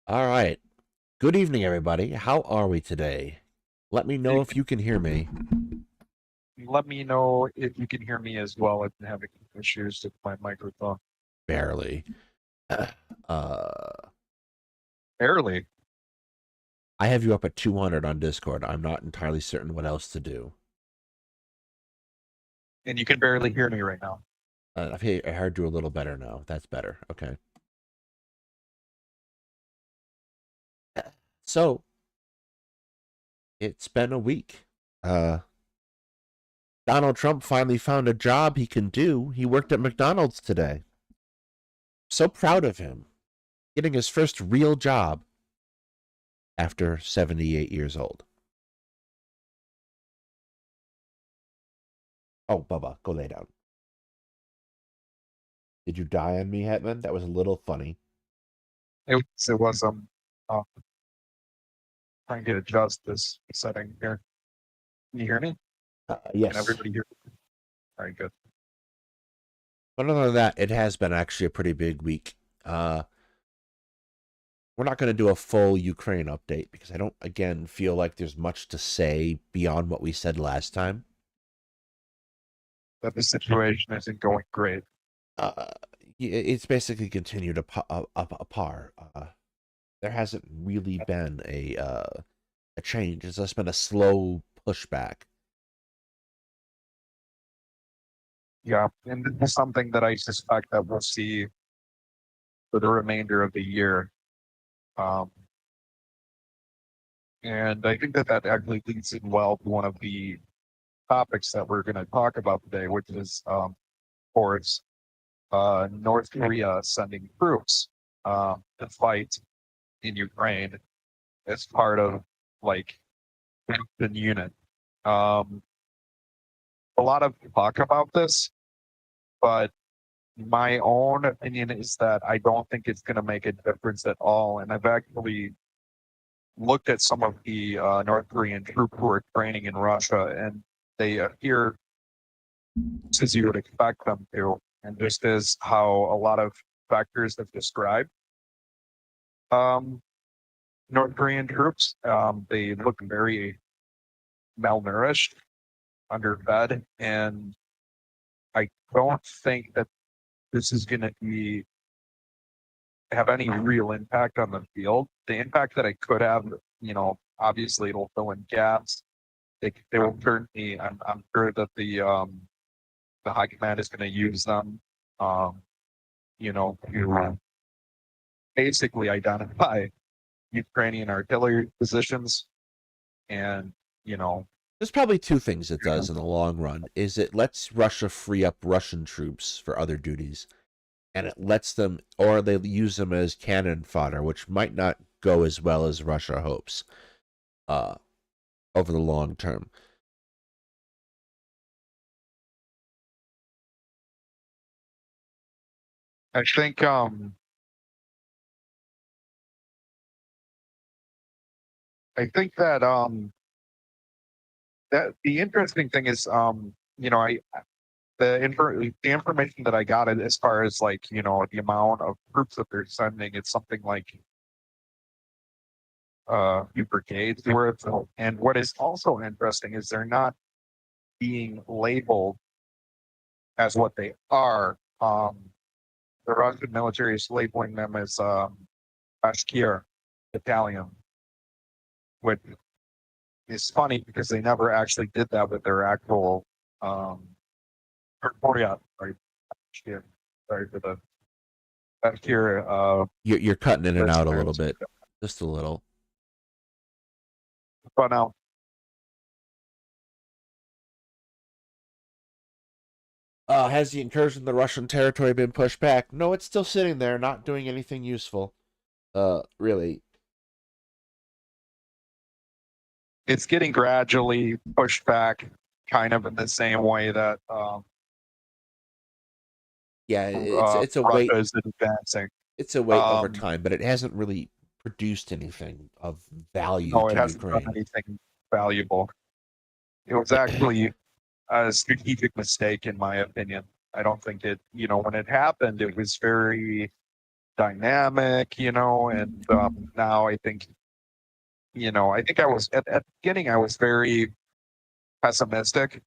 All right. Good evening, everybody. How are we today? Let me know if you can hear me. Let me know if you can hear me as well. I've been having issues with my microphone. Barely. Uh, Barely. I have you up at 200 on Discord. I'm not entirely certain what else to do. And you can barely hear me right now. I heard you a little better now. That's better. Okay. So, it's been a week. Donald Trump finally found a job he can do. He worked at McDonald's today. So proud of him. Getting his first real job after 78 years old. Oh, Bubba, go lay down. Did you die on me, Hetman? That was a little funny. It was uh, trying to adjust this setting here. Can you hear me? Can Yes. everybody hear me? All right, good. But other than that, it has been actually a pretty big week. We're not going to do a full Ukraine update because I don't, again, feel like there's much to say beyond what we said last time. That the situation isn't going great. It's basically continued a par. There hasn't really been a change. It's just been a slow pushback. Yeah, and this is something that I suspect that we'll see for the remainder of the year. Um, and I think that actually leads in well to one of the topics that we're going to talk about today, which is, of course, North Korea sending troops to fight in Ukraine as part of like the unit. Um, a lot of talk about this, but my own opinion is that I don't think it's going to make a difference at all. And I've actually looked at some of the North Korean troops who are training in Russia, and they appear as you would expect them to. And just as how a lot of factors have described um, North Korean troops, they look very malnourished, underfed, and I don't think that this is going to be have any real impact on the field. The impact that it could have, obviously it'll fill in gaps. They will certainly. I'm sure that the high command is going to use them, to basically identify Ukrainian artillery positions, and There's probably two things it does in the long run. Is it lets Russia free up Russian troops for other duties, and it lets them, or they use them as cannon fodder, which might not go as well as Russia hopes uh, over the long term. I think that the interesting thing is, I the information that I got as far as like the amount of troops that they're sending, it's something like few brigades worth. And what is also interesting is they're not being labeled as what they are. The Russian military is labeling them as Bashkir battalion, which is funny because they never actually did that with their actual Korea. Sorry for the Bashkir. You're cutting in and out a little Listeners. bit, just a little. But now, Has the incursion in the Russian territory been pushed back? No, it's still sitting there, not doing anything useful. Really. it's getting gradually pushed back, kind of in the same way that Yeah, it's a Russia wait. is advancing. It's a wait over Um, time, but it hasn't really produced anything of value no, it to hasn't done Ukraine. anything valuable. It was actually a strategic mistake, in my opinion. I don't think when it happened, it was very dynamic, and now I think, I think I was at the beginning, I was very pessimistic,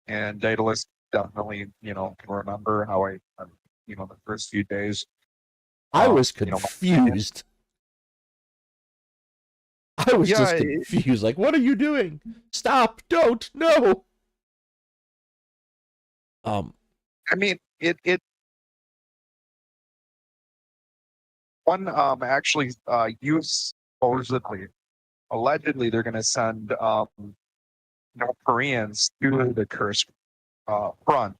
and Daedalus definitely, can remember how the first few days, I was my confused. I was yeah, just confused. Like, what are you doing? Stop! Don't! No! I mean, it one actually use supposedly, allegedly, they're going to send North Koreans to the Kursk front,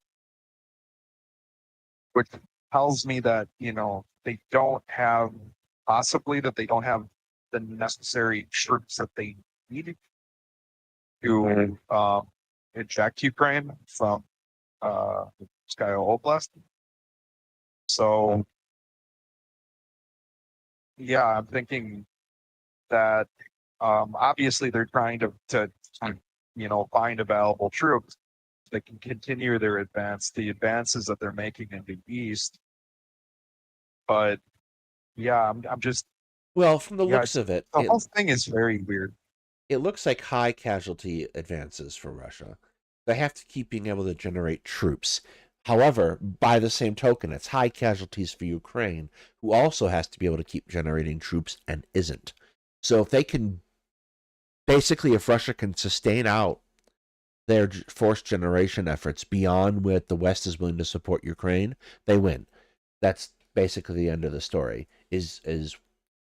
which tells me that they don't have, possibly that they don't have the necessary troops that they need to eject Ukraine from Sky Oblast. So yeah, I'm thinking that obviously they're trying to find available troops that can continue the advances that they're making in the east. But yeah, I'm just well, from the yeah, looks of it, the whole thing is very weird. it looks like high casualty advances for Russia. They have to keep being able to generate troops. However, by the same token, it's high casualties for Ukraine, who also has to be able to keep generating troops and isn't. So if they can, basically, if Russia can sustain out their force generation efforts beyond what the West is willing to support Ukraine, they win. That's basically the end of the story. Is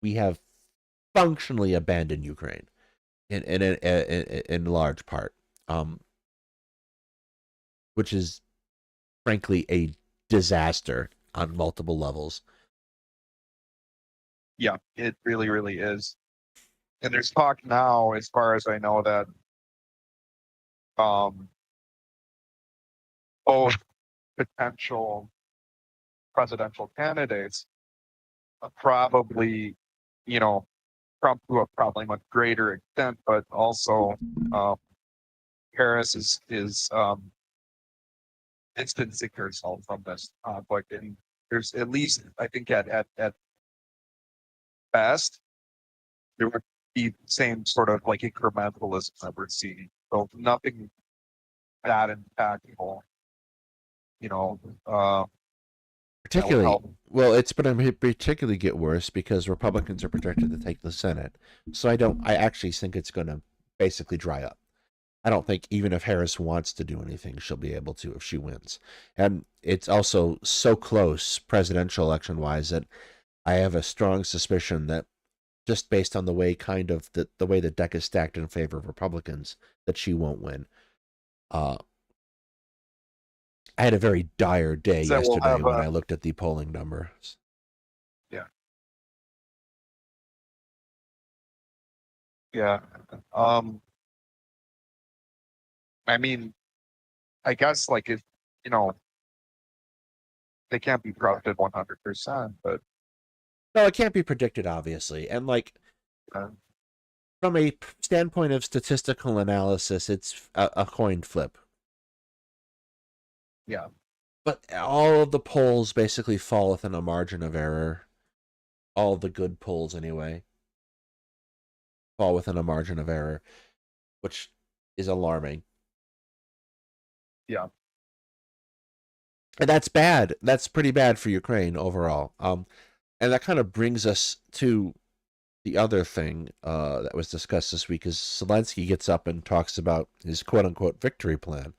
we have functionally abandoned Ukraine in large part, which is frankly a disaster on multiple levels. Yeah, it really, really is. And there's talk now, as far as I know, that um, both potential presidential candidates probably, you know, Trump to a probably much greater extent, but also um, Harris is distancing herself from this conflict. And there's at least, I think, at best, there would be the same sort of like incrementalism that we're seeing. So nothing that impactful, you know, that will Particularly, help. well, it's going to particularly get worse because Republicans are projected to take the Senate. So I actually think it's going to basically dry up. I don't think even if Harris wants to do anything, she'll be able to if she wins. And it's also so close presidential election wise that I have a strong suspicion that just based on the way the way the deck is stacked in favor of Republicans, that she won't win. Uh, I had a very dire day That will yesterday have when a I looked at the polling numbers. yeah, yeah. Um, I mean, I guess like if you know they can't be trusted 100%, but No, it can't be predicted, obviously. And like uh, from a standpoint of statistical analysis, it's a coin flip. yeah, But all of the polls basically fall within a margin of error. All the good polls, anyway, fall within a margin of error, which is alarming. yeah, And that's bad. That's pretty bad for Ukraine overall. And that kind of brings us to the other thing that was discussed this week is Zelensky gets up and talks about his quote unquote victory plan.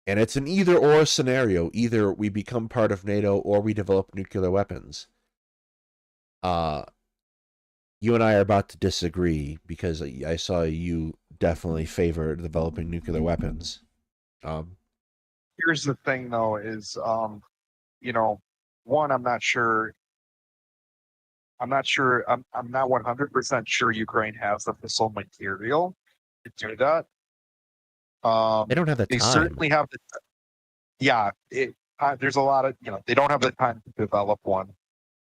And it's an either or scenario. Either we become part of NATO or we develop nuclear weapons. Uh, you and I are about to disagree because I saw you definitely favor developing nuclear weapons. Um, here's the thing though is you know, one, I'm not 100% sure Ukraine has the missile material to do that. they don't have the They time. certainly have the yeah, there's a lot of, they don't have the time to develop one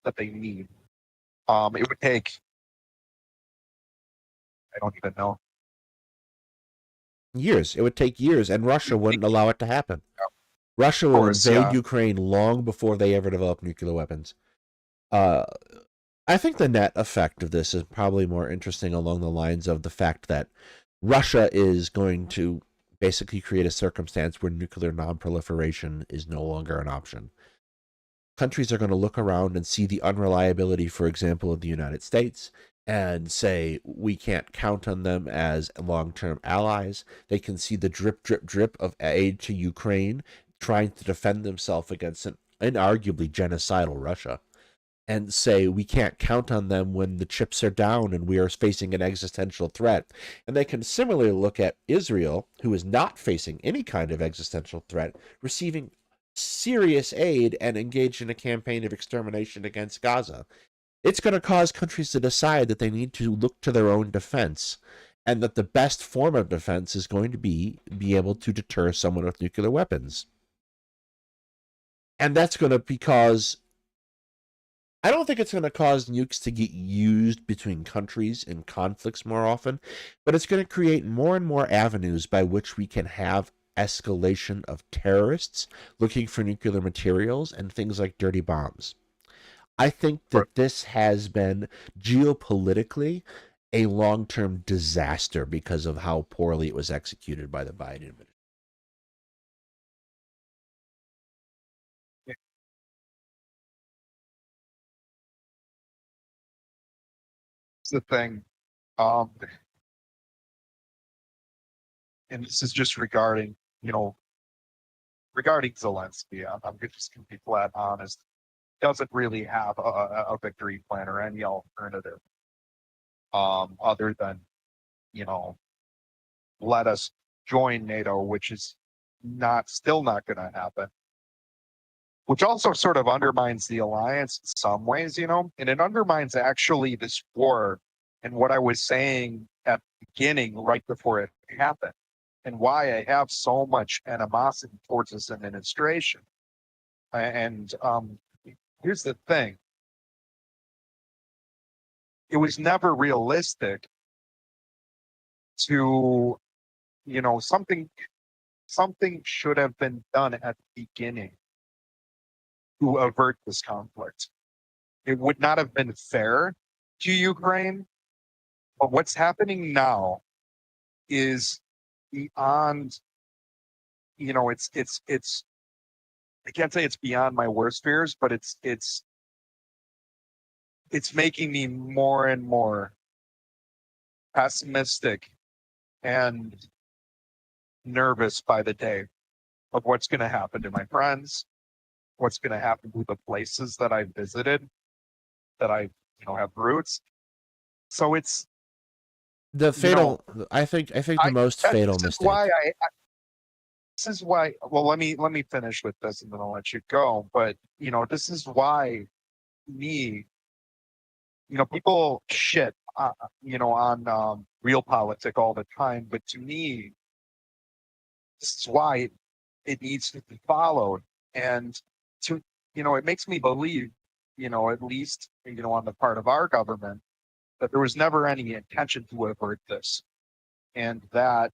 that they need. It would take, I don't even know. Years. It would take years, and Russia wouldn't allow it to happen. Of Russia will course, invade yeah. Ukraine long before they ever develop nuclear weapons. Uh, I think the net effect of this is probably more interesting along the lines of the fact that Russia is going to basically create a circumstance where nuclear nonproliferation is no longer an option. Countries are going to look around and see the unreliability, for example, of the United States and say we can't count on them as long term allies. They can see the drip, drip, drip of aid to Ukraine trying to defend themselves against an inarguably genocidal Russia and say we can't count on them when the chips are down and we are facing an existential threat. And they can similarly look at Israel, who is not facing any kind of existential threat, receiving serious aid and engaged in a campaign of extermination against Gaza. It's going to cause countries to decide that they need to look to their own defense and that the best form of defense is going to be able to deter someone with nuclear weapons. And that's going to because I don't think it's going to cause nukes to get used between countries in conflicts more often, but it's going to create more and more avenues by which we can have escalation of terrorists looking for nuclear materials and things like dirty bombs. I think that this has been geopolitically a long-term disaster because of how poorly it was executed by the Biden administration. It's the thing. Um, and this is just regarding, regarding Zelensky. I'm just going to be flat honest. Doesn't really have a victory plan or any alternative, other than, you know, let us join NATO, which is still not going to happen. Which also sort of undermines the alliance in some ways, and it undermines actually this war and what I was saying at the beginning, right before it happened, and why I have so much animosity towards this administration. And here's the thing: it was never realistic to, something should have been done at the beginning to avert this conflict. It would not have been fair to Ukraine, but what's happening now is beyond, it's I can't say it's beyond my worst fears, but it's making me more and more pessimistic and nervous by the day of what's going to happen to my friends, what's going to happen to the places that I visited, that I have roots. So it's The fatal, I think the most fatal this is mistake. why this is why. Well, let me finish with this, and then I'll let you go. But this is why me, people shit, on real politics all the time. But to me, this is why it needs to be followed, and to it makes me believe, at least on the part of our government, that there was never any intention to avert this, and that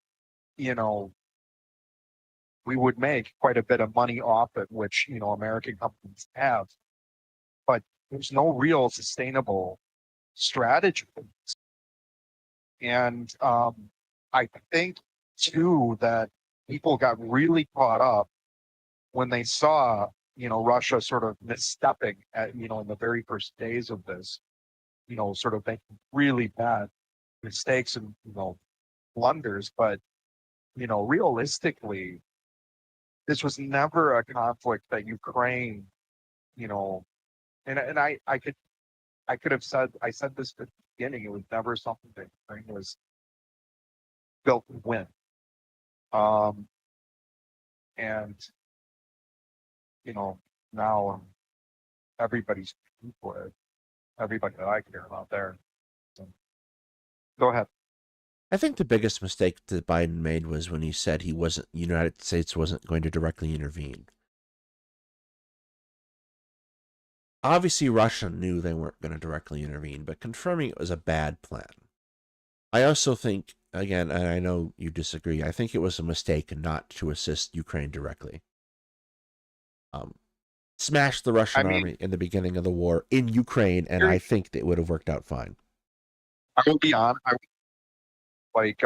we would make quite a bit of money off it, which American companies have, but there's no real sustainable strategy. And I think too that people got really caught up when they saw Russia sort of misstepping at in the very first days of this, sort of making really bad mistakes and blunders. But realistically, this was never a conflict that Ukraine, you know, and I could have said, I said this at the beginning, it was never something that Ukraine was built to win. Um, and now everybody's paying for it. Everybody that I care about there. So, go ahead. I think the biggest mistake that Biden made was when he said United States wasn't going to directly intervene. Obviously, Russia knew they weren't going to directly intervene, but confirming it was a bad plan. I also think, again, and I know you disagree, I think it was a mistake not to assist Ukraine directly. smashed the I Russian mean, army in the beginning of the war in Ukraine, and I think that it would have worked out fine. I will be honest. Like,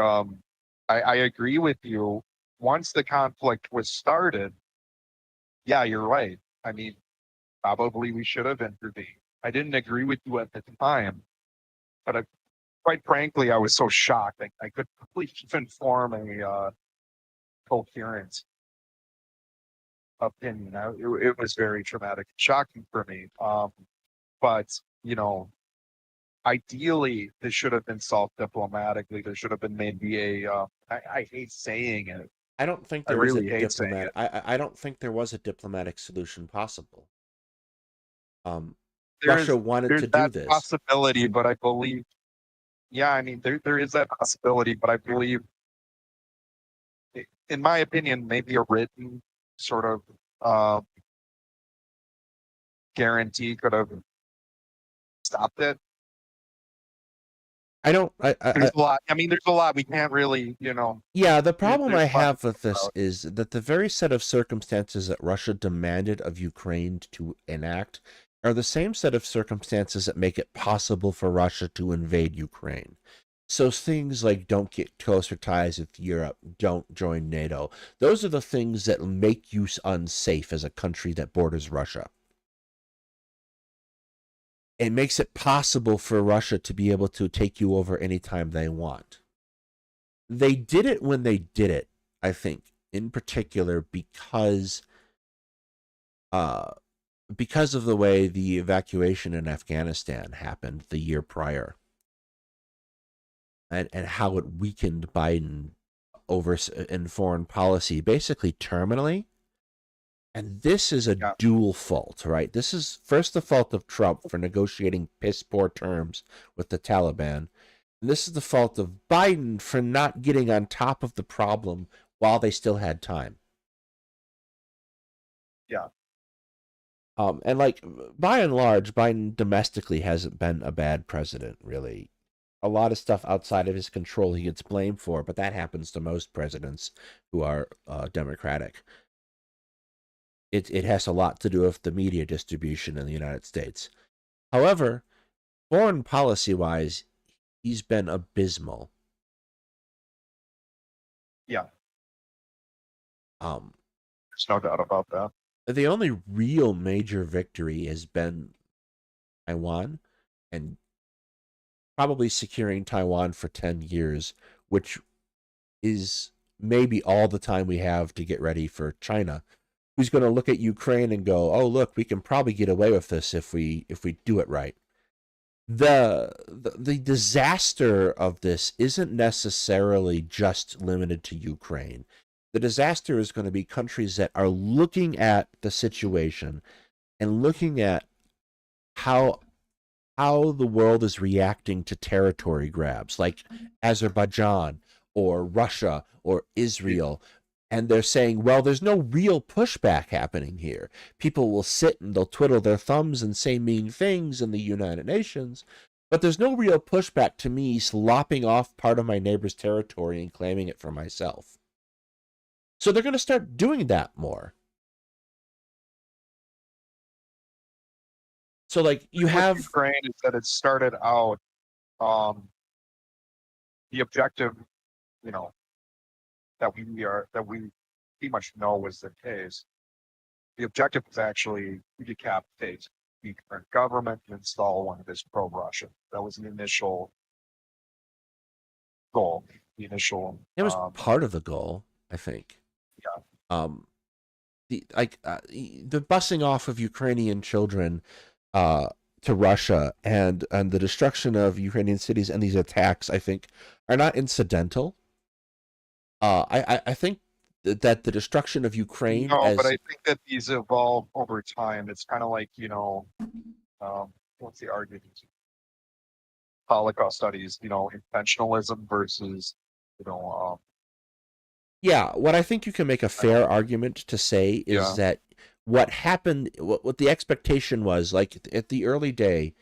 I agree with you. Once the conflict was started, yeah, you're right. I mean, probably we should have intervened. I didn't agree with you at the time, but quite frankly, I was so shocked. I couldn't even form a coherent opinion. It was very traumatic and shocking for me. But you know, ideally, this should have been solved diplomatically. There should have been maybe a. I hate saying it. I don't think I there was a really hate saying diplomatic. it. I don't think there was a diplomatic solution possible. There's Russia wanted there's to do that this. possibility, but I believe, yeah, I mean, there is that possibility, but I believe, in my opinion, maybe a written sort of uh, guarantee could have stopped it. I don't. There's a lot. I mean, there's a lot we can't really, Yeah, the problem there's I a lot to have with talk this about. is that the very set of circumstances that Russia demanded of Ukraine to enact are the same set of circumstances that make it possible for Russia to invade Ukraine. So things like don't get closer ties with Europe, don't join NATO, those are the things that make you unsafe as a country that borders Russia. It makes it possible for Russia to be able to take you over anytime they want. They did it when they did it, I think, in particular uh because of the way the evacuation in Afghanistan happened the year prior, and how it weakened Biden over in foreign policy basically terminally. And this is a Yeah, dual fault, right? This is first the fault of Trump for negotiating piss poor terms with the Taliban. And this is the fault of Biden for not getting on top of the problem while they still had time. yeah, And like by and large, Biden domestically hasn't been a bad president, really. A lot of stuff outside of his control he gets blamed for, but that happens to most presidents who are Democratic. It has a lot to do with the media distribution in the United States. However, foreign policy wise, he's been abysmal. yeah. Um, There's no doubt about that. the only real major victory has been Taiwan, and probably securing Taiwan for 10 years, which is maybe all the time we have to get ready for China, who's going to look at Ukraine and go, "Oh, look, we can probably get away with this if we do it right." The disaster of this isn't necessarily just limited to Ukraine. The disaster is going to be countries that are looking at the situation and looking at how the world is reacting to territory grabs like Azerbaijan or Russia or Israel. And they're saying, well, there's no real pushback happening here. People will sit and they'll twiddle their thumbs and say mean things in the United Nations, but there's no real pushback to me slopping off part of my neighbor's territory and claiming it for myself. So they're going to start doing that more. So, like, you With have. Ukraine is that it started out, um, the objective, you know, that we pretty much know was the case. The objective was actually to decapitate the current government and install one that is pro-Russian. That was the initial goal. The initial, It was part of the goal, I think. yeah, The busing off of Ukrainian children uh, to Russia and the destruction of Ukrainian cities and these attacks, I think, are not incidental. I think that the destruction of Ukraine no, but I as think that these evolve over time. It's kind of like, what's the argument? Holocaust studies, intentionalism versus, you know, yeah, what I think you can make a I don't, fair argument to say is yeah, that what happened, what the expectation was, like at the early day,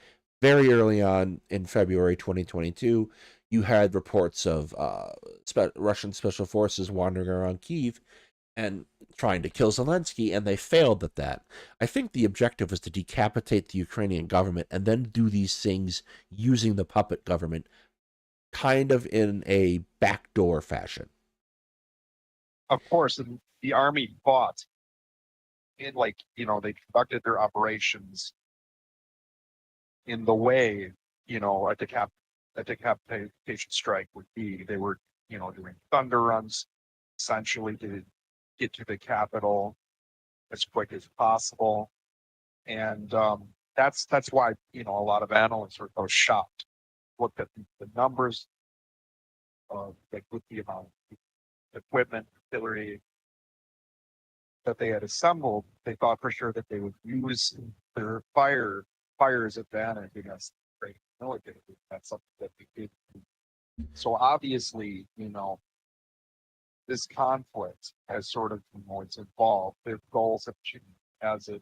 very early on in February 2022, you had reports of Russian special forces wandering around Kyiv and trying to kill Zelensky, and they failed at that. I think the objective was to decapitate the Ukrainian government and then do these things using the puppet government kind of in a backdoor fashion. Of course, and the army fought in they conducted their operations in the way, a decapitation strike would be. They were, doing thunder runs essentially to get to the capital as quick as possible. And that's why, a lot of analysts were so shocked. Looked at the numbers with the amount of equipment, artillery that they had assembled. They thought for sure that they would use their fire's advantage against the great military. That's something that they did. So obviously, this conflict has sort of, it's evolved. Their goals have changed as it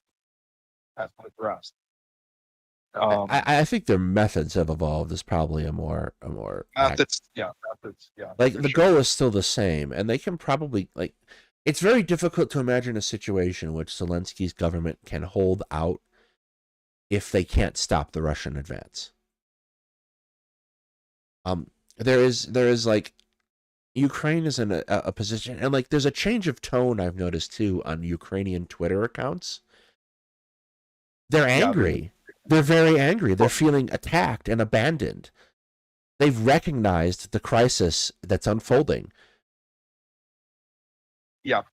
has progressed. I think their methods have evolved is probably a more methods, like the goal is still the same, and they can probably it's very difficult to imagine a situation in which Zelensky's government can hold out if they can't stop the Russian advance. There is Ukraine is in a position, and there's a change of tone I've noticed too on Ukrainian Twitter accounts. They're angry. They're very angry. They're feeling attacked and abandoned. They've recognized the crisis that's unfolding. Yeah.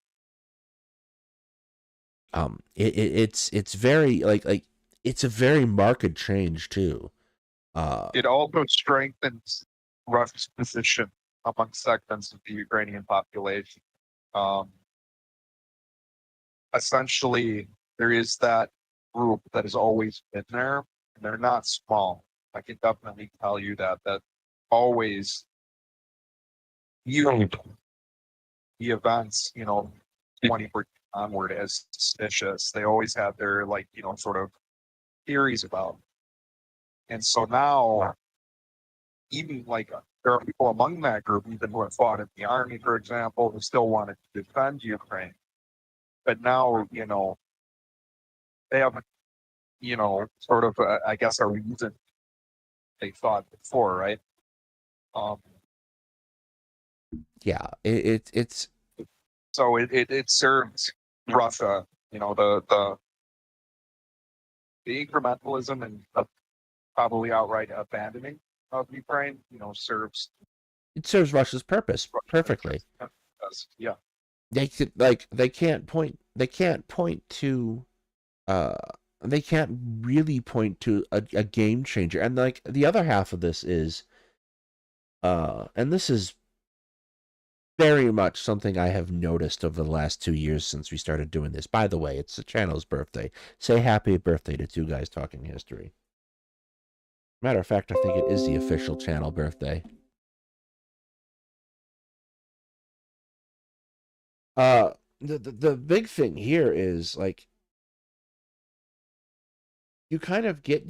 It's very it's a very marked change too. It also strengthens Russia's position among segments of the Ukrainian population. Essentially, there is that group that has always been there, and they're not small. I can definitely tell you that always viewed the events, 2014 onward as suspicious. They always had their sort of theories about it. And so now, even there are people among that group, even who have fought in the army, for example, who still wanted to defend Ukraine. But now, they have, sort of, I guess, a reason they thought before, right? Yeah, it's so it serves Russia, the incrementalism and probably outright abandoning of Ukraine, serves Russia's purpose perfectly. Yeah, They can't point to they can't really point to a game changer. And the other half of this is and this is very much something I have noticed over the last 2 years since we started doing this. By the way, it's the channel's birthday. Say happy birthday to Two Guys Talking History. Matter of fact, I think it is the official channel birthday. The big thing here is you kind of get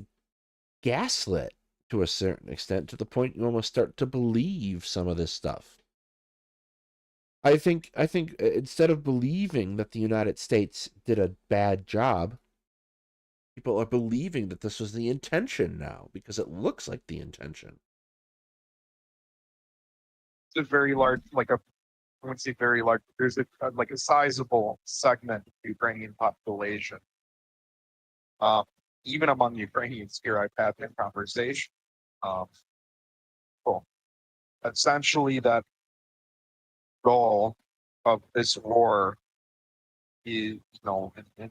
gaslit to a certain extent, to the point you almost start to believe some of this stuff. I think instead of believing that the United States did a bad job, people are believing that this was the intention now because it looks like the intention. It's a very large, I wouldn't say very large. There's a sizable segment of the Ukrainian population. Even among Ukrainians here, I've had that conversation. Essentially, that goal of this war is, in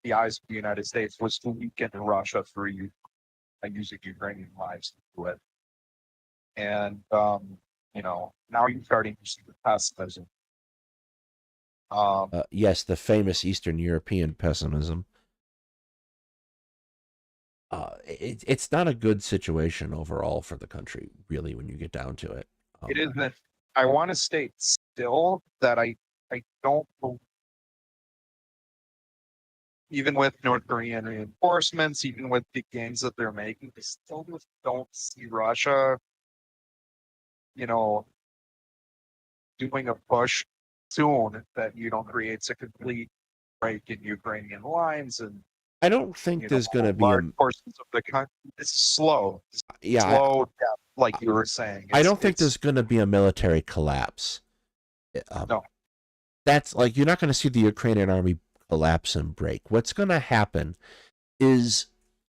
the eyes of the United States, was to weaken Russia through using Ukrainian lives to do it. And now you're starting to see the pessimism. Yes, the famous Eastern European pessimism. It's not a good situation overall for the country, really, when you get down to it. It isn't. I want to state still that I don't believe, even with North Korean reinforcements, even with the gains that they're making, I still don't see Russia, doing a push soon that creates a complete break in Ukrainian lines, and I don't think there's going to be large portions of the country. It's slow, yeah, slow death, like you were saying. I don't think there's going to be a military collapse. No. That's like, you're not going to see the Ukrainian army collapse and break. What's going to happen is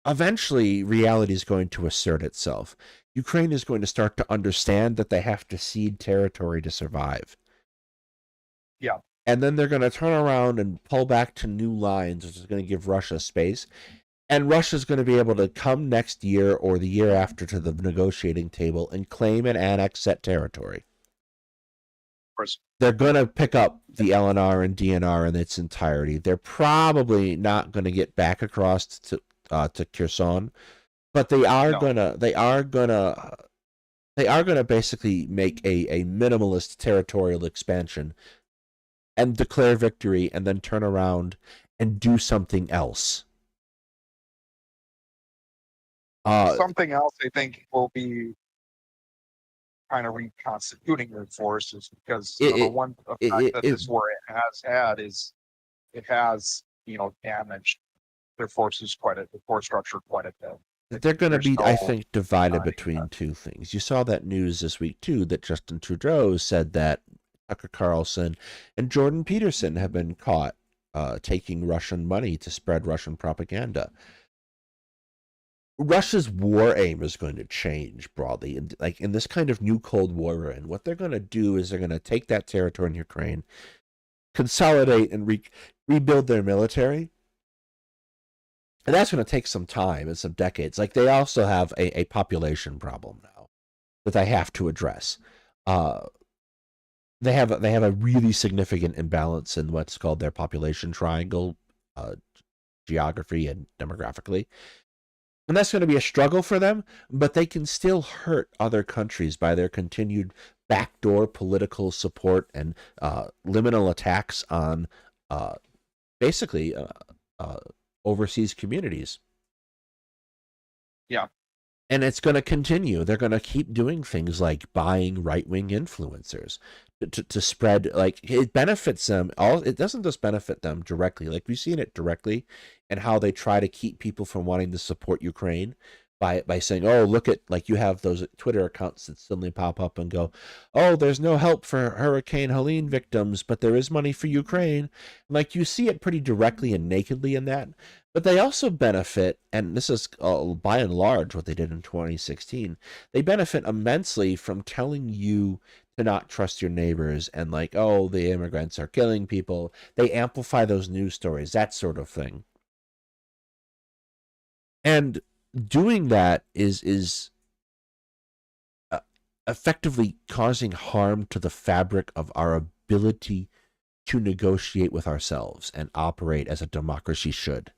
eventually reality is going to assert itself. Ukraine is going to start to understand that they have to cede territory to survive. Yeah. And then they're going to turn around and pull back to new lines, which is going to give Russia space. And Russia's going to be able to come next year or the year after to the negotiating table and claim and annex that territory. Of course. They're going to pick up the LNR and DNR in its entirety. They're probably not going to get back across to Kherson, but they are gonna basically make a minimalist territorial expansion and declare victory, and then turn around and do something else. Something else I think will be kind of reconstituting their forces, because number one, the fact that this war has had is it has damaged their forces the force structure quite a bit. They're going to be, I think, divided between two things. You saw that news this week, too, that Justin Trudeau said that Tucker Carlson and Jordan Peterson have been caught taking Russian money to spread Russian propaganda. Russia's war aim is going to change broadly. And like in this kind of new Cold War we're in, what they're going to do is they're going to take that territory in Ukraine, consolidate and rebuild their military. And that's going to take some time and some decades. Like, they also have a population problem now that they have to address. They have a really significant imbalance in what's called their population triangle, geography and demographically. And that's going to be a struggle for them, but they can still hurt other countries by their continued backdoor political support and liminal attacks on basically overseas communities. Yeah. And it's going to continue. They're going to keep doing things like buying right-wing influencers to spread, like, it benefits them. It doesn't just benefit them directly. Like, we've seen it directly in how they try to keep people from wanting to support Ukraine by saying, oh, look at, like, you have those Twitter accounts that suddenly pop up and go, oh, there's no help for Hurricane Helene victims, but there is money for Ukraine. Like, you see it pretty directly and nakedly in that. But they also benefit, and this is by and large what they did in 2016, they benefit immensely from telling you to not trust your neighbors and, like, oh, the immigrants are killing people. They amplify those news stories, that sort of thing. And doing that is effectively causing harm to the fabric of our ability to negotiate with ourselves and operate as a democracy should.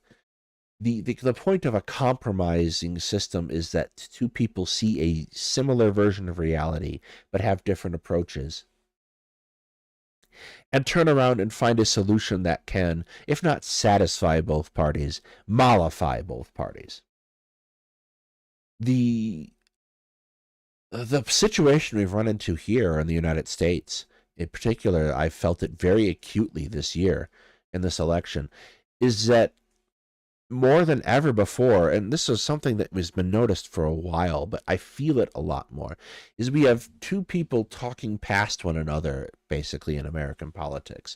The point of a compromising system is that two people see a similar version of reality but have different approaches, and turn around and find a solution that can, if not satisfy both parties, mollify both parties. The situation we've run into here in the United States, in particular, I felt it very acutely this year in this election, is that more than ever before, and this is something that has been noticed for a while, but I feel it a lot more, is we have two people talking past one another, basically, in American politics.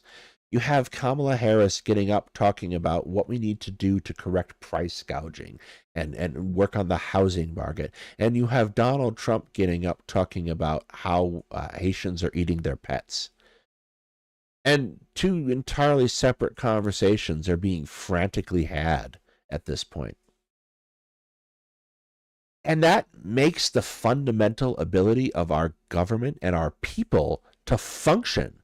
You have Kamala Harris getting up talking about what we need to do to correct price gouging and work on the housing market. And you have Donald Trump getting up talking about how Haitians are eating their pets. And two entirely separate conversations are being frantically had at this point. And that makes the fundamental ability of our government and our people to function.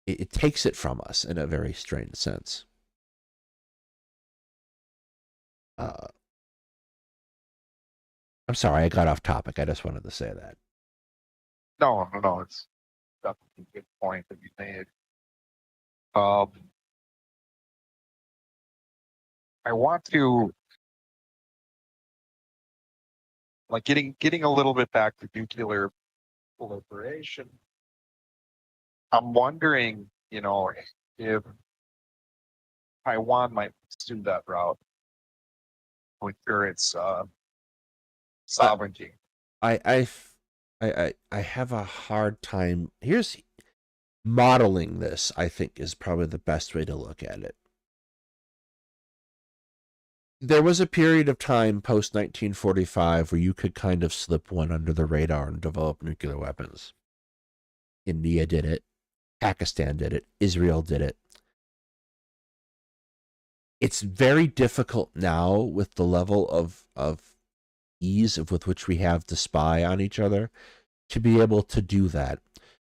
It takes it from us in a very strange sense. I'm sorry, I got off topic. I just wanted to say that. No, it's definitely a good point that you made. I want to, like, getting a little bit back to nuclear proliferation. I'm wondering, if Taiwan might pursue that route with its sovereignty. I have a hard time. Here's modeling this, I think, is probably the best way to look at it. There was a period of time post 1945 where you could kind of slip one under the radar and develop nuclear weapons. India did it. Pakistan did it. Israel did it. It's very difficult now with the level of ease with which we have to spy on each other to be able to do that.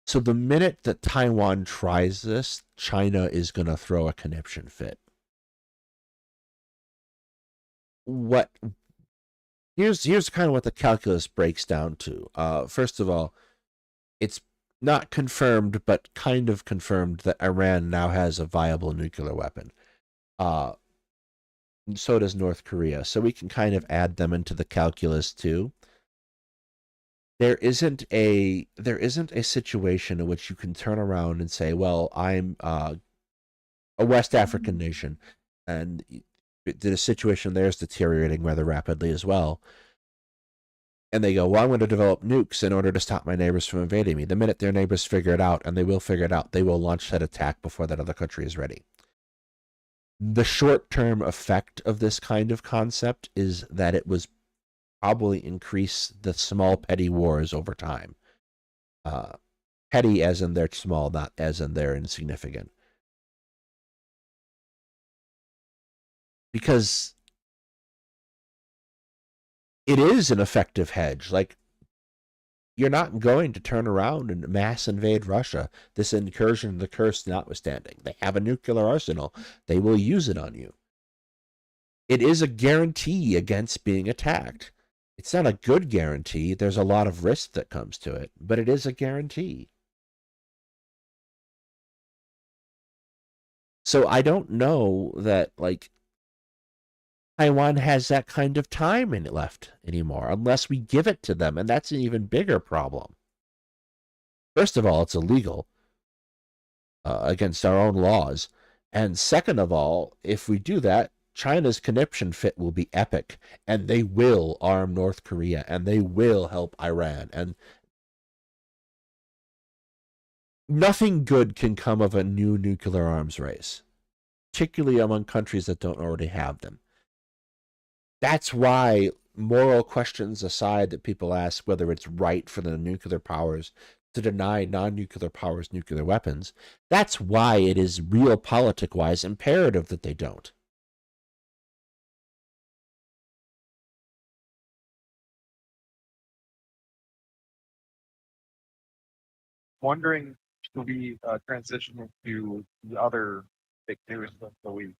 So the minute that Taiwan tries this, China is going to throw a conniption fit. Here's kind of what the calculus breaks down to. First of all, it's not confirmed, but kind of confirmed that Iran now has a viable nuclear weapon. So does North Korea. So we can kind of add them into the calculus too. There isn't a situation in which you can turn around and say, well, I'm a West African nation, and the situation there is deteriorating rather rapidly as well. And they go, well, I'm going to develop nukes in order to stop my neighbors from invading me. The minute their neighbors figure it out, and they will figure it out, they will launch that attack before that other country is ready. The short-term effect of this kind of concept is that it was probably increase the small petty wars over time. Petty as in they're small, not as in they're insignificant. Because it is an effective hedge. Like, you're not going to turn around and mass invade Russia, this incursion, the curse notwithstanding. They have a nuclear arsenal. They will use it on you. It is a guarantee against being attacked. It's not a good guarantee. There's a lot of risk that comes to it, but it is a guarantee. So I don't know that, like, Taiwan has that kind of time in it left anymore, unless we give it to them, and that's an even bigger problem. First of all, it's illegal against our own laws, and second of all, if we do that, China's conniption fit will be epic, and they will arm North Korea, and they will help Iran, and nothing good can come of a new nuclear arms race, particularly among countries that don't already have them. That's why, moral questions aside that people ask whether it's right for the nuclear powers to deny non-nuclear powers nuclear weapons, that's why it is realpolitik-wise imperative that they don't. Wondering, should we transition into the other big news of the week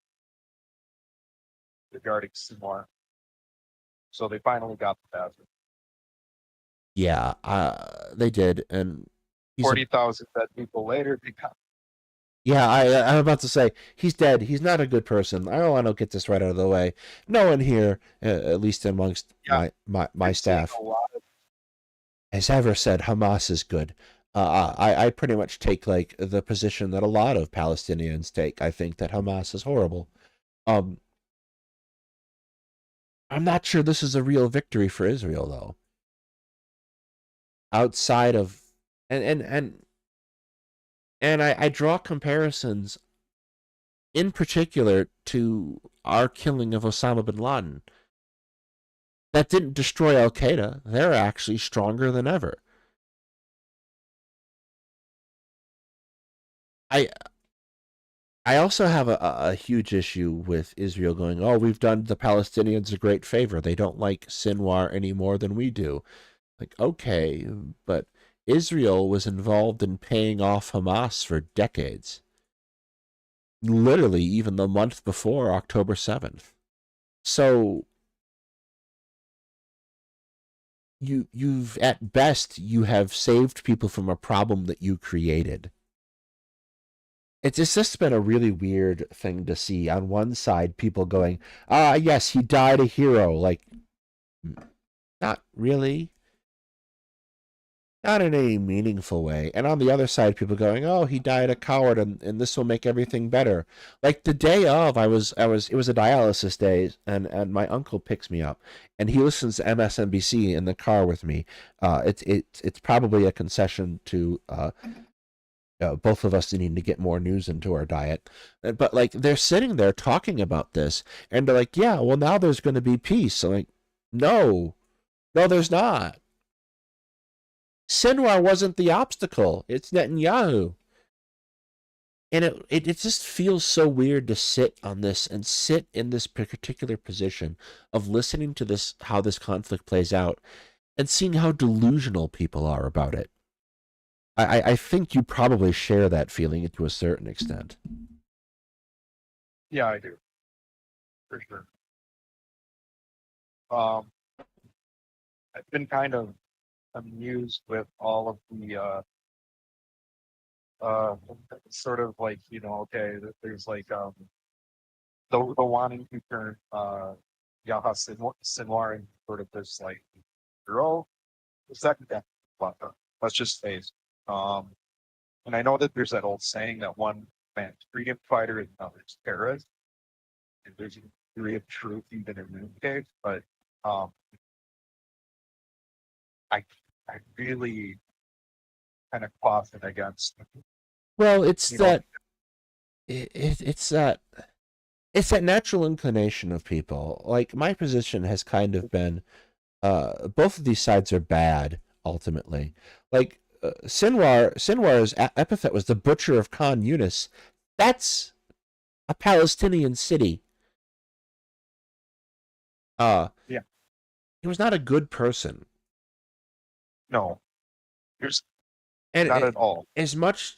regarding Sinwar? So they finally got the bastard. Yeah, they did, and 40,000 dead people later. Yeah, I'm about to say, he's dead. He's not a good person. I want to get this right out of the way. No one here, at least amongst my staff, has ever said Hamas is good. I pretty much take like the position that a lot of Palestinians take. I think that Hamas is horrible. I'm not sure this is a real victory for Israel, though. Outside of and I draw comparisons in particular to our killing of Osama bin Laden. That didn't destroy Al Qaeda. They're actually stronger than ever. I also have a huge issue with Israel going, oh, we've done the Palestinians a great favor. They don't like Sinwar any more than we do. Like, okay, but Israel was involved in paying off Hamas for decades. Literally, even the month before October 7th. So you've at best you have saved people from a problem that you created. It's just been a really weird thing to see. On one side, people going, yes, he died a hero. Like, not really. not in any meaningful way. And on the other side, people going, "Oh, he died a coward, and this will make everything better." Like the day of, it was a dialysis day, and my uncle picks me up, and he listens to MSNBC in the car with me. It's probably a concession to both of us needing to get more news into our diet. But like they're sitting there talking about this, and they're like, "Yeah, well now there's going to be peace." I'm like, "No, no, there's not. Sinwar wasn't the obstacle. It's Netanyahu." And it just feels so weird to sit on this and sit in this particular position of listening to this, how this conflict plays out, and seeing how delusional people are about it. I think you probably share that feeling to a certain extent. Yeah, I do, for sure. I've been kind of amused with all of the sort of like, okay, there's like the wanting to turn Yaha Sinwar into sort of this like girl. The second that let's just face. And I know that there's that old saying that one man's freedom fighter is another's terrorist. And there's a degree of truth even in this case, but I really kind of caution against. Well, it's that it's that natural inclination of people. Like my position has kind of been, both of these sides are bad ultimately. Like Sinwar's epithet was the butcher of Khan Yunis. That's a Palestinian city. Yeah, he was not a good person. No, there's And not at all. As much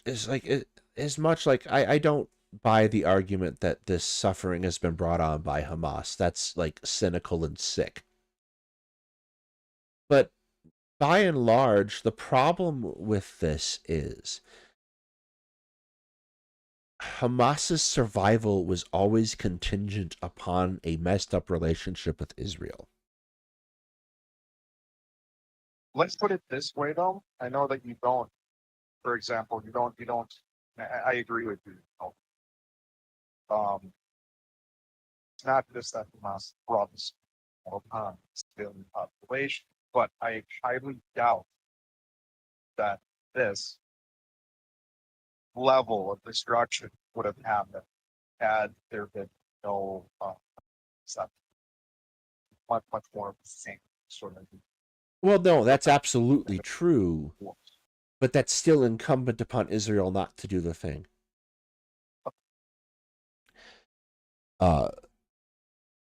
like I don't buy the argument that this suffering has been brought on by Hamas. That's like cynical and sick. But by and large, the problem with this is Hamas's survival was always contingent upon a messed up relationship with Israel. Let's put it this way, though. I know that you don't. For example, you don't. I agree with you. It's not just that Hamas brought this upon civilian population, but I highly doubt that this level of destruction would have happened had there been no stuff. Much more of the same sort of. Well, no, that's absolutely true. But that's still incumbent upon Israel not to do the thing.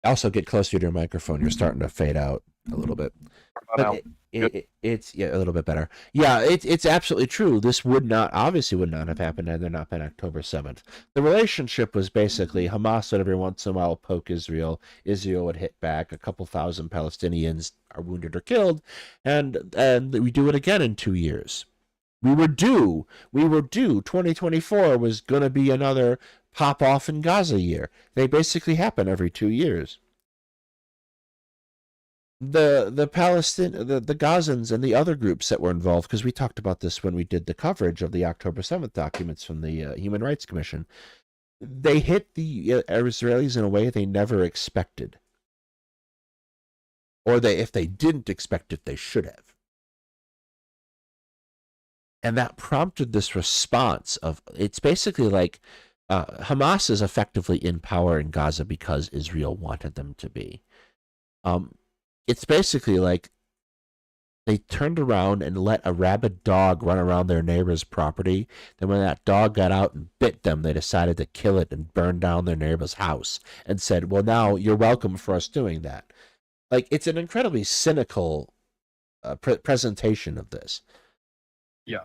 Also, get closer to your microphone. You're starting to fade out a little bit. But it's a little bit better. Yeah, it's absolutely true. This obviously would not have happened had there not been October 7th. The relationship was basically Hamas would every once in a while poke Israel. Israel would hit back. A couple thousand Palestinians are wounded or killed, and we do it again in 2 years. We were due. 2024 was going to be another pop off in Gaza year. They basically happen every 2 years. The Gazans and the other groups that were involved, because we talked about this when we did the coverage of the October 7th documents from the Human Rights Commission, they hit the Israelis in a way they never expected. Or if they didn't expect it, they should have. And that prompted this response of, it's basically like Hamas is effectively in power in Gaza because Israel wanted them to be. It's basically like they turned around and let a rabid dog run around their neighbor's property. Then when that dog got out and bit them, they decided to kill it and burn down their neighbor's house and said, well, now you're welcome for us doing that. Like, it's an incredibly cynical presentation of this. Yeah.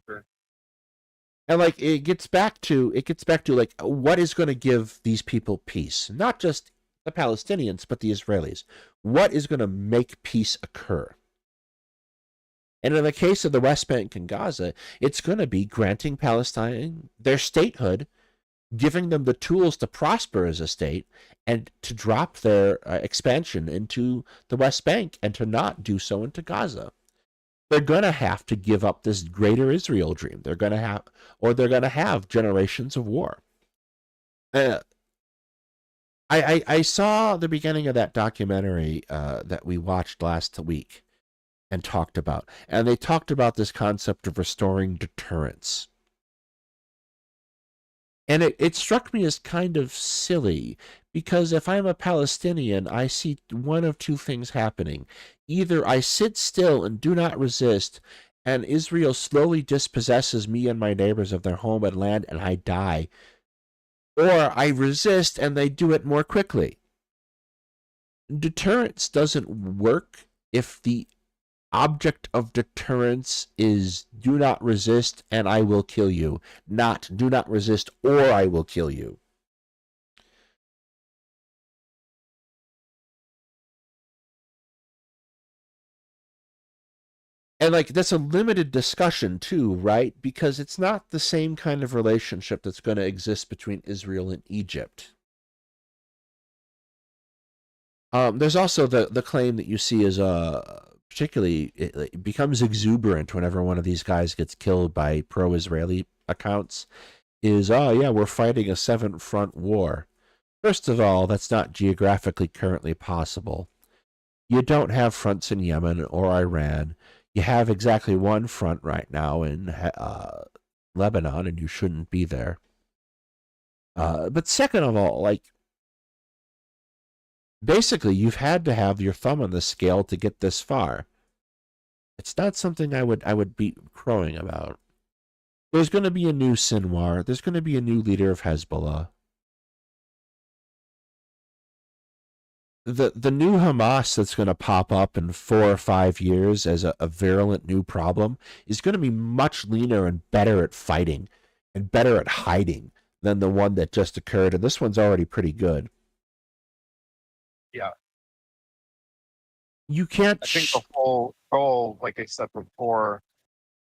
Sure. And like it gets back to like what is going to give these people peace? Not just the Palestinians, but the Israelis. What is going to make peace occur? And in the case of the West Bank and Gaza, it's going to be granting Palestine their statehood, giving them the tools to prosper as a state, and to drop their expansion into the West Bank and to not do so into Gaza. they're going to have to give up this greater Israel dream. They're going to have generations of war. I saw the beginning of that documentary that we watched last week and talked about, and they talked about this concept of restoring deterrence. And it struck me as kind of silly, because if I'm a Palestinian, I see one of two things happening. Either I sit still and do not resist, and Israel slowly dispossesses me and my neighbors of their home and land, and I die, or I resist and they do it more quickly. Deterrence doesn't work if the object of deterrence is do not resist and I will kill you, not do not resist or I will kill you. And like that's a limited discussion too, right? Because it's not the same kind of relationship that's going to exist between Israel and Egypt. There's also the claim that you see is particularly it becomes exuberant whenever one of these guys gets killed by pro-Israeli accounts. Is oh yeah, we're fighting a seventh front war. First of all, that's not geographically currently possible. You don't have fronts in Yemen or Iran. You have exactly one front right now in Lebanon, and you shouldn't be there. But second of all, like basically, you've had to have your thumb on the scale to get this far. It's not something I would be crowing about. There's going to be a new Sinwar. There's going to be a new leader of Hezbollah. The new Hamas that's going to pop up in 4 or 5 years as a virulent new problem is going to be much leaner and better at fighting and better at hiding than the one that just occurred. And this one's already pretty good. Yeah. You can't. I think the whole goal, like I said before,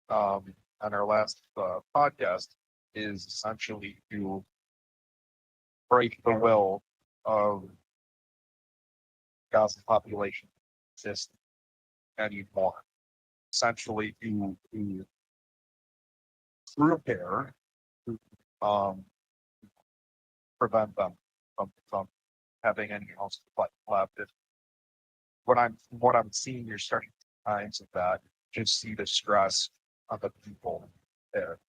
on our last podcast, is essentially to break the will of Gaza population exist anymore. Essentially, to repair, prevent them from having any else left. What I'm seeing, you're starting signs of that. Just see the stress of the people there.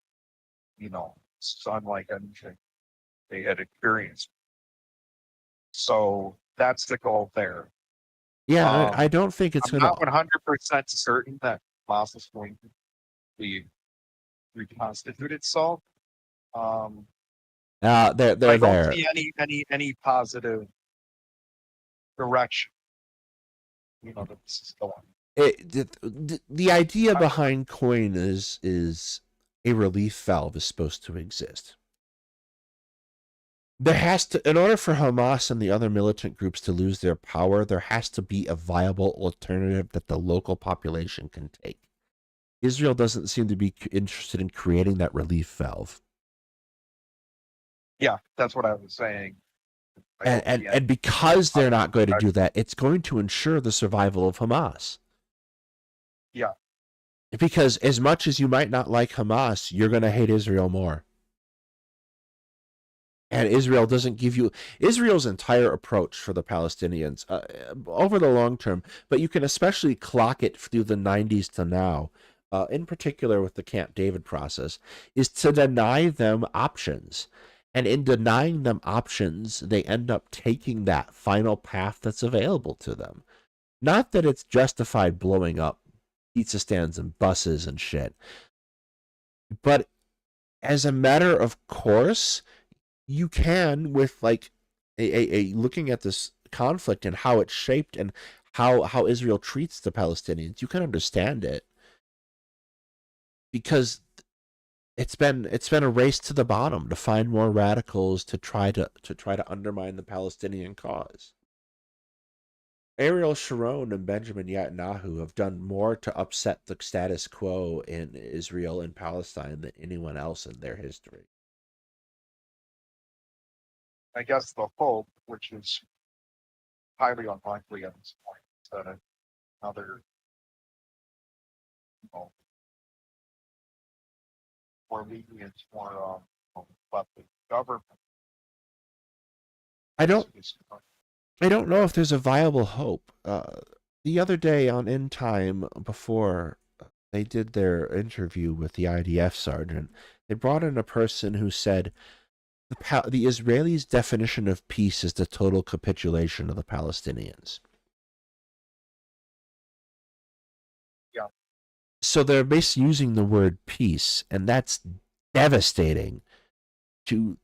It's unlike anything they had experienced. So that's the goal there. Yeah, I don't think it's I'm going not 100% certain that Hamas is going to be reconstitute itself. they're I don't there. see any positive direction. That this is going. The idea behind coin is a relief valve is supposed to exist. There has to, in order for Hamas and the other militant groups to lose their power, there has to be a viable alternative that the local population can take. Israel doesn't seem to be interested in creating that relief valve. Yeah, that's what I was saying. And because they're not going to do that, it's going to ensure the survival of Hamas. Yeah. Because as much as you might not like Hamas, you're going to hate Israel more. And Israel doesn't give you Israel's entire approach for the Palestinians over the long term, but you can especially clock it through the 90s to now, in particular with the Camp David process, is to deny them options. And in denying them options, they end up taking that final path that's available to them. Not that it's justified blowing up pizza stands and buses and shit, but as a matter of course, you can, with like a looking at this conflict and how it's shaped and how Israel treats the Palestinians, you can understand it, because it's been a race to the bottom to find more radicals to try to undermine the Palestinian cause. Ariel Sharon and Benjamin Netanyahu have done more to upset the status quo in Israel and Palestine than anyone else in their history. I guess the hope, which is highly unlikely at this point, that another know, more lenient, more left-wing government. I don't know if there's a viable hope. The other day on In Time, before they did their interview with the IDF sergeant, they brought in a person who said the Israelis' definition of peace is the total capitulation of the Palestinians. Yeah. So they're basically using the word peace, and that's devastating to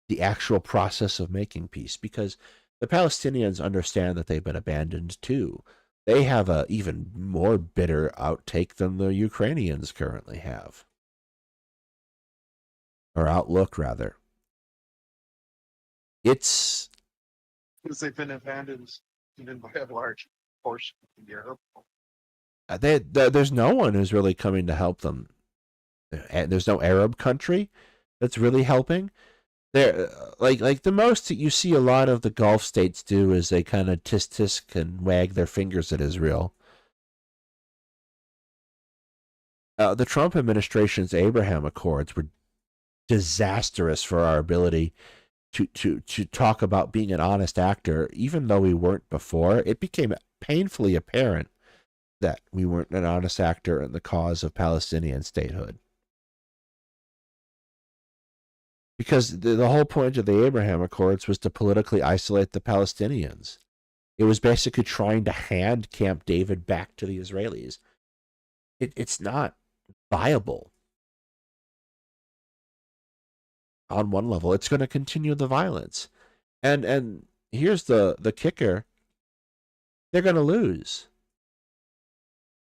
the actual process of making peace, because the Palestinians understand that they've been abandoned too. They have a even more bitter outtake than the Ukrainians currently have. Or outlook, rather. It's... because they've been abandoned even by a large portion of Europe. There's no one who's really coming to help them. And there's no Arab country that's really helping. They're like the most that you see a lot of the Gulf states do is they kind of tisk and wag their fingers at Israel. The Trump administration's Abraham Accords were disastrous for our ability to talk about being an honest actor, even though we weren't before. It became painfully apparent that we weren't an honest actor in the cause of Palestinian statehood. Because the whole point of the Abraham Accords was to politically isolate the Palestinians. It was basically trying to hand Camp David back to the Israelis. It's not viable. On one level, it's going to continue the violence. And here's the kicker. They're going to lose.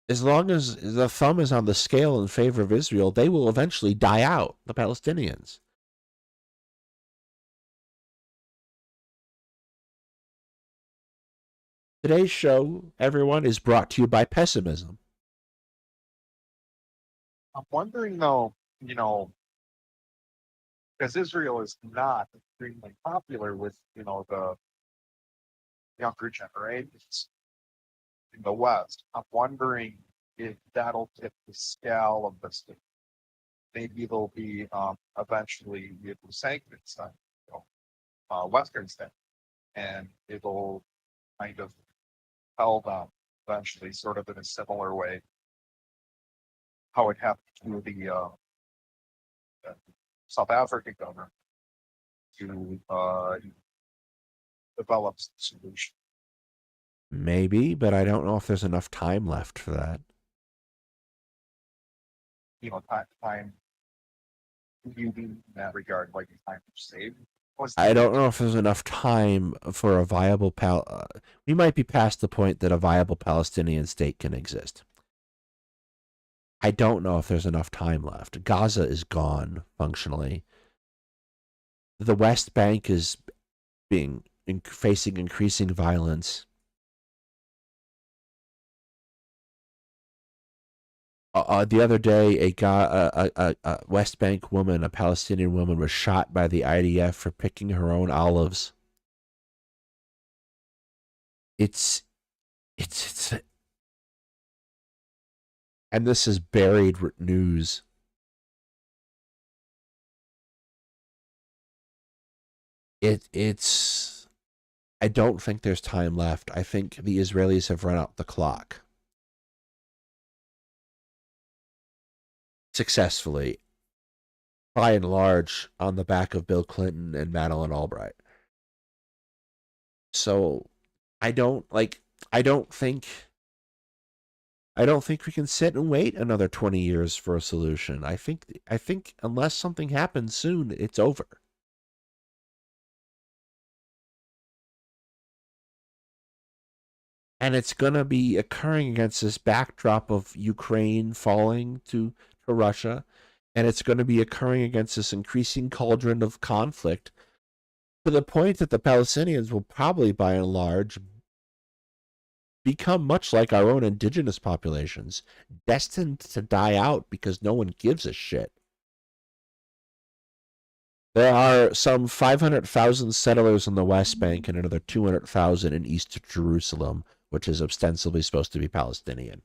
As long as the thumb is on the scale in favor of Israel, they will eventually die out, the Palestinians. Today's show, everyone, is brought to you by pessimism. I'm wondering, though, because Israel is not extremely popular with, the younger generations in the West. I'm wondering if that'll tip the scale of this thing. Maybe there'll be eventually sanctions on Western states, and it'll kind of held them eventually, sort of in a similar way, how it happened to the South African government to develop some solution. Maybe, but I don't know if there's enough time left for that. Time you in that regard, like time to save. I don't know if there's enough time for a viable we might be past the point that a viable Palestinian state can exist. I don't know if there's enough time left. Gaza is gone, functionally. The West Bank is facing increasing violence. The other day, a West Bank woman, a Palestinian woman, was shot by the IDF for picking her own olives. It's and this is buried news. It's I don't think there's time left. I think the Israelis have run out the clock. Successfully, by and large, on the back of Bill Clinton and Madeleine Albright. So I don't think we can sit and wait another 20 years for a solution. I think unless something happens soon, it's over. And it's going to be occurring against this backdrop of Ukraine falling to Russia, and it's going to be occurring against this increasing cauldron of conflict, to the point that the Palestinians will probably, by and large, become much like our own indigenous populations, destined to die out because no one gives a shit. There are some 500,000 settlers in the West Bank and another 200,000 in East Jerusalem, which is ostensibly supposed to be Palestinian.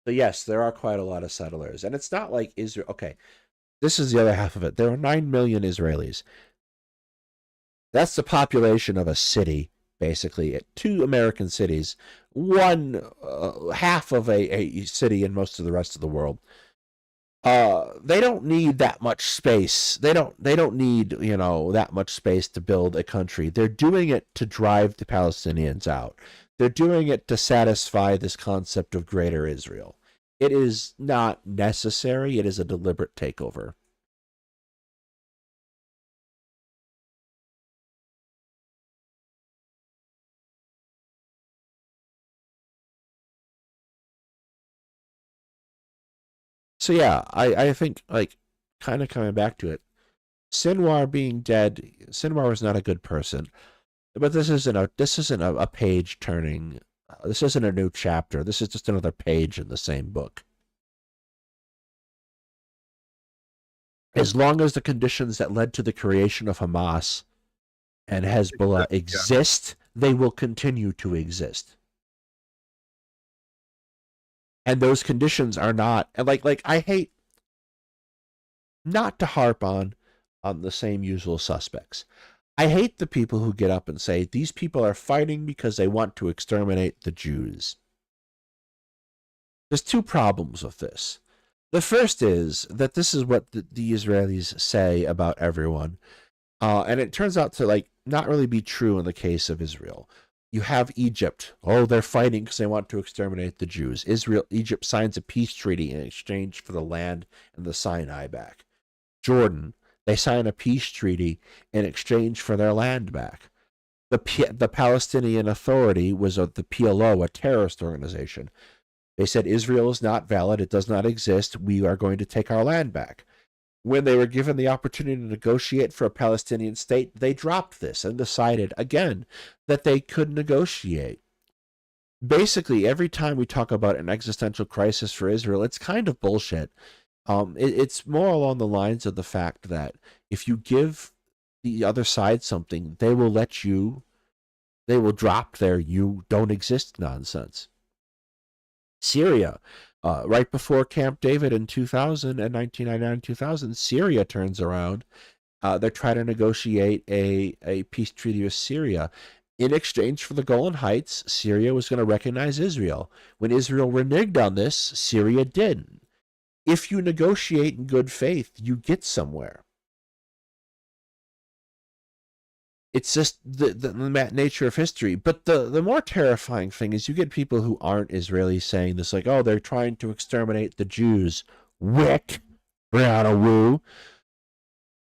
So yes, there are quite a lot of settlers, and it's not like Israel. Okay, this is the other half of it. There are 9 million Israelis. That's the population of a city, basically. 2 American cities, one half of a city in most of the rest of the world. They don't need that much space. They don't need, that much space to build a country. They're doing it to drive the Palestinians out. They're doing it to satisfy this concept of greater Israel. It is not necessary. It is a deliberate takeover. So yeah, I think, like, kind of coming back to it, Sinwar being dead, Sinwar was not a good person. But this isn't a page turning. This isn't a new chapter. This is just another page in the same book. As long as the conditions that led to the creation of Hamas and Hezbollah exist, they will continue to exist. And those conditions are not, and like I hate not to harp on the same usual suspects. I hate the people who get up and say these people are fighting because they want to exterminate the Jews. There's two problems with this. The first is that this is what the Israelis say about everyone, and it turns out to not really be true in the case of Israel. You have Egypt. Oh, they're fighting because they want to exterminate the Jews. Egypt signs a peace treaty in exchange for the land and the Sinai back. Jordan, they sign a peace treaty in exchange for their land back. The Palestinian Authority was the PLO, a terrorist organization. They said Israel is not valid. It does not exist. We are going to take our land back. When they were given the opportunity to negotiate for a Palestinian state, they dropped this and decided, again, that they could negotiate. Basically, every time we talk about an existential crisis for Israel, it's kind of bullshit. It's more along the lines of the fact that if you give the other side something, they will drop their "you don't exist" nonsense. Syria, right before Camp David in 2000 and 1999-2000, Syria turns around. They're trying to negotiate a peace treaty with Syria. In exchange for the Golan Heights, Syria was going to recognize Israel. When Israel reneged on this, Syria didn't. If you negotiate in good faith, you get somewhere. It's just the nature of history. But the more terrifying thing is you get people who aren't Israelis saying this, like, oh, they're trying to exterminate the Jews. Wick, Brianna Wu.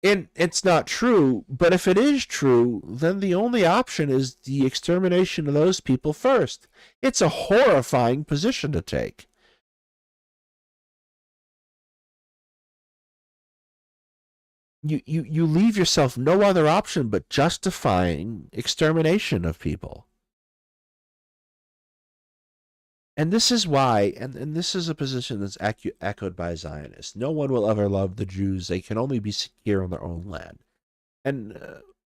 And it's not true, but if it is true, then the only option is the extermination of those people first. It's a horrifying position to take. You leave yourself no other option but justifying extermination of people. And this is why, and this is a position that's echoed by Zionists. No one will ever love the Jews. They can only be secure on their own land. And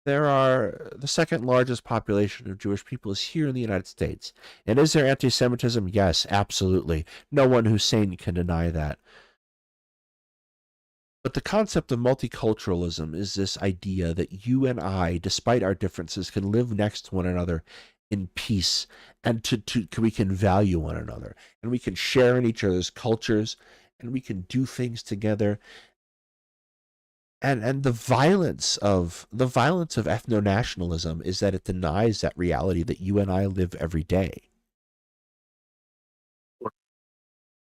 the second largest population of Jewish people is here in the United States. And is there anti-Semitism? Yes, absolutely. No one who's sane can deny that. But the concept of multiculturalism is this idea that you and I, despite our differences, can live next to one another in peace, and we can value one another, and we can share in each other's cultures, and we can do things together. And the violence of ethno-nationalism is that it denies that reality that you and I live every day.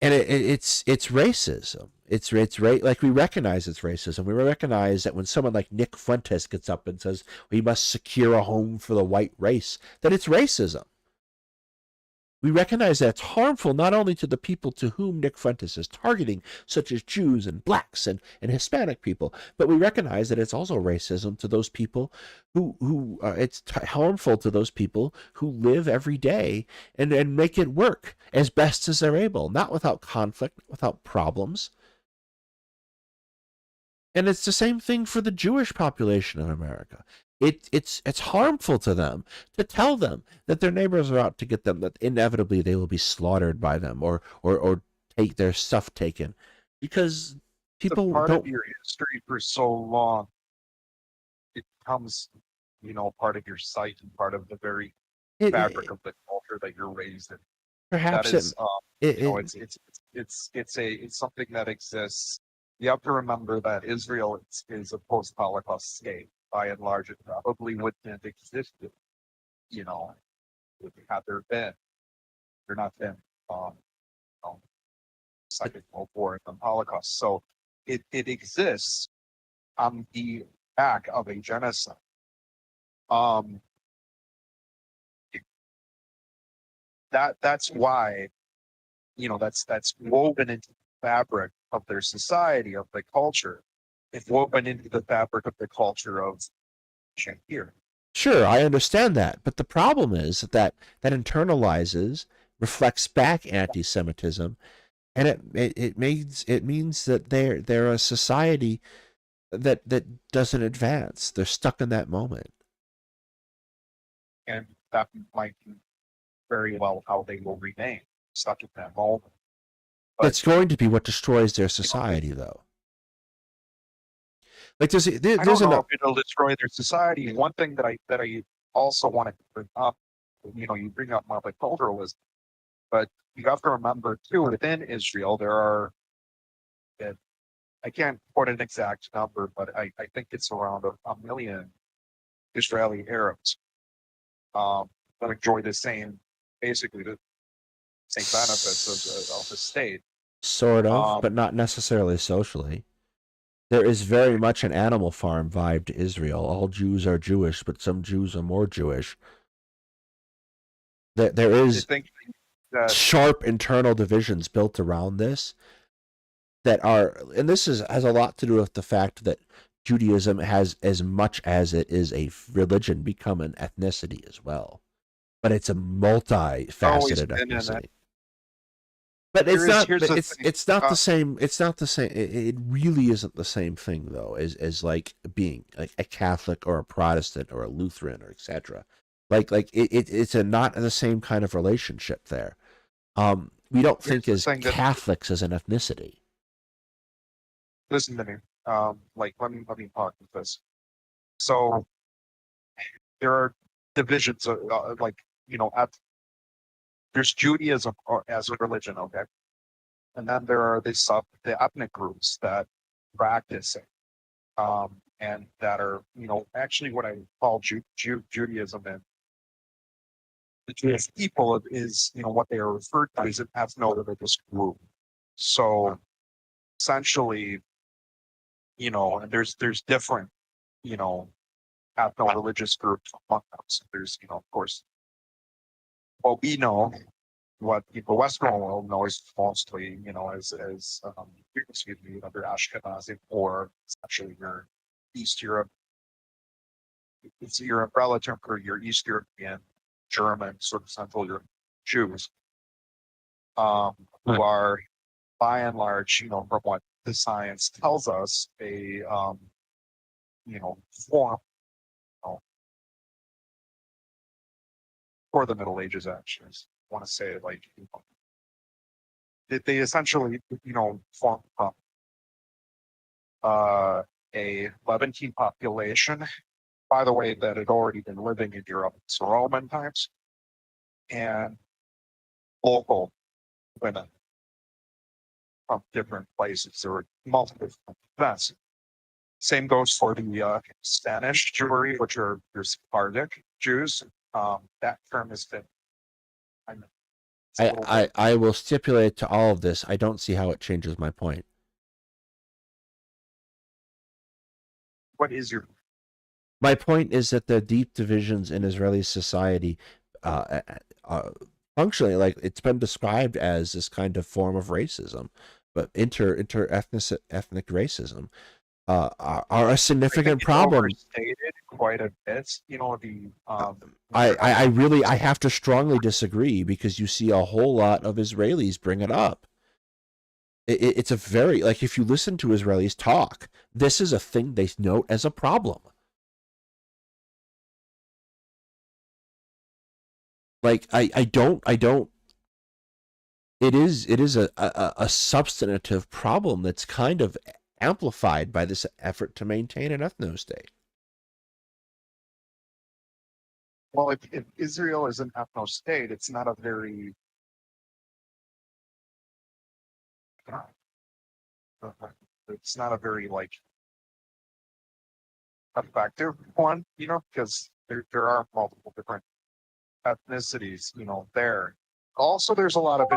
And it's racism. It's like, we recognize it's racism. We recognize that when someone like Nick Fuentes gets up and says we must secure a home for the white race, that it's racism. We recognize that it's harmful not only to the people to whom Nick Fuentes is targeting, such as Jews and blacks and Hispanic people, but we recognize that it's also racism to those people it's harmful to those people who live every day and make it work as best as they're able, not without conflict, without problems. And it's the same thing for the Jewish population of America. It's harmful to them to tell them that their neighbors are out to get them, that inevitably they will be slaughtered by them or take their stuff taken, because It's a people part of don't. your history for so long. It becomes, part of your sight and part of the very fabric It of the culture that you're raised in. That perhaps is, it, it it's something that exists. You have to remember that Israel is a post-Holocaust state. By and large, it probably wouldn't have existed, you know, had there been. There not been, um, you know, Second World War and the Holocaust. So it exists on the back of a genocide. Um, that's why, that's woven into the fabric of their society, of the culture. It's woven into the fabric of the culture of here. Sure, I understand that, but the problem is that internalizes, reflects back anti-Semitism, and it means that they're a society that doesn't advance. They're stuck in that moment. And that might be very well how they will remain, stuck in that moment. But That's going to be what destroys their you know, society, though. Like I there's don't know an if it'll destroy their society. One thing that I also wanted to bring up, you bring up multiculturalism, but you have to remember too, within Israel, there are, uh, I can't quote an exact number, but I think it's around a million Israeli Arabs that enjoy basically the same benefits of the state. sort of, Um, but not necessarily socially. There is very much an Animal Farm vibe to Israel. All Jews are Jewish, but some Jews are more Jewish. There I is think that sharp internal divisions built around this that are, and this has a lot to do with the fact that Judaism has, as much as it is a religion, become an ethnicity as well. But it's a always multifaceted been in it. ethnicity. But it's not. Here's the thing. It's not the same. It's not the same. It really isn't the same thing though, as like being like a Catholic or a Protestant or a Lutheran or etc. It's a not the same kind of relationship there. We don't Here's think the as thing that Catholics as an ethnicity. listen to me. Like let me talk with this. So there are divisions, like at there's Judaism as a religion, okay, and then there are the ethnic groups that practice it, and that are actually what I call Judaism, and the Jewish people is what they are referred to as an ethno-religious group. So essentially, and there's different you know ethno-religious groups among them. So there's of course what we know, what the Western world knows mostly, excuse me, either Ashkenazi or essentially your East Europe. It's your umbrella term for your East European, German, sort of Central European Jews, who are by and large, from what the science tells us, a form, you know, for the Middle Ages. Actually, I want to say it like they essentially, form a Levantine population, by the way, that had already been living in Europe since Roman times, and local women from different places. There were multiple events. Same goes for the Spanish Jewry, which are your Sephardic Jews. That term has been, I know, it's a I, little bit. I will stipulate to all of this. I don't see how it changes my point. What is your My point is that the deep divisions in Israeli society, uh, uh, functionally, like it's been described as this kind of form of racism, but ethnic racism, are a I think significant it's problem. overstated quite a bit. The I really I have to strongly disagree because you see a whole lot of Israelis bring it up. It's a very, like, if you listen to Israelis talk, this is a thing they note as a problem. Like I don't it is a substantive problem that's kind of amplified by this effort to maintain an ethno-state. Well, if Israel is an ethno state, it's not a very it's not a very like effective one, because there are multiple different ethnicities, there. Also, there's a lot of a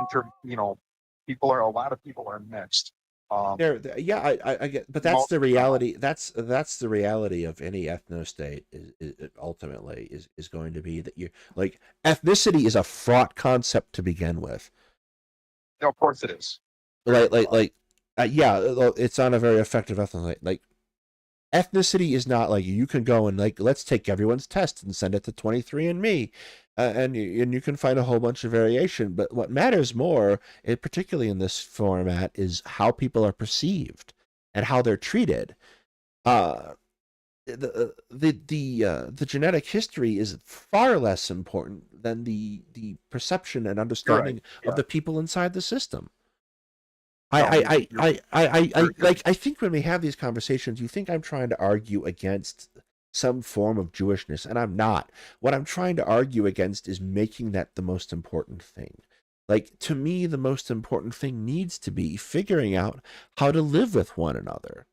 lot of people are mixed. Yeah, I get, but that's Most the of them are. reality. That's the reality of any ethno-state. Is ultimately is going to be that you like ethnicity is a fraught concept to begin with. No, of course it is. Yeah, it's not a very effective ethno-state. Like ethnicity is not like you can go and like let's take everyone's test and send it to 23andMe, and you can find a whole bunch of variation. But what matters more, particularly in this format, is how people are perceived and how they're treated. Uh, the genetic history is far less important than the perception and You're right. understanding of Yeah. the people inside the system. No, I think when we have these conversations, you think I'm trying to argue against some form of Jewishness, and I'm not. What I'm trying to argue against is making that the most important thing. Like, to me, the most important thing needs to be figuring out how to live with one another.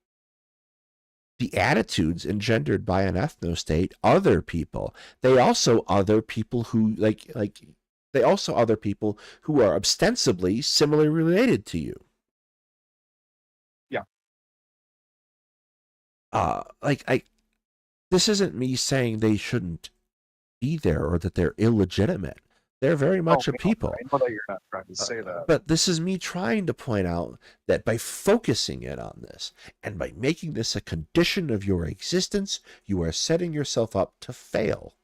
The attitudes engendered by an ethno-state, other people, they also other people who, they also other people who are ostensibly similarly related to you. Yeah. This isn't me saying they shouldn't be there or that they're illegitimate. They're very much a people. I know that you're not trying to say that. But this is me trying to point out that by focusing in on this and by making this a condition of your existence, you are setting yourself up to fail.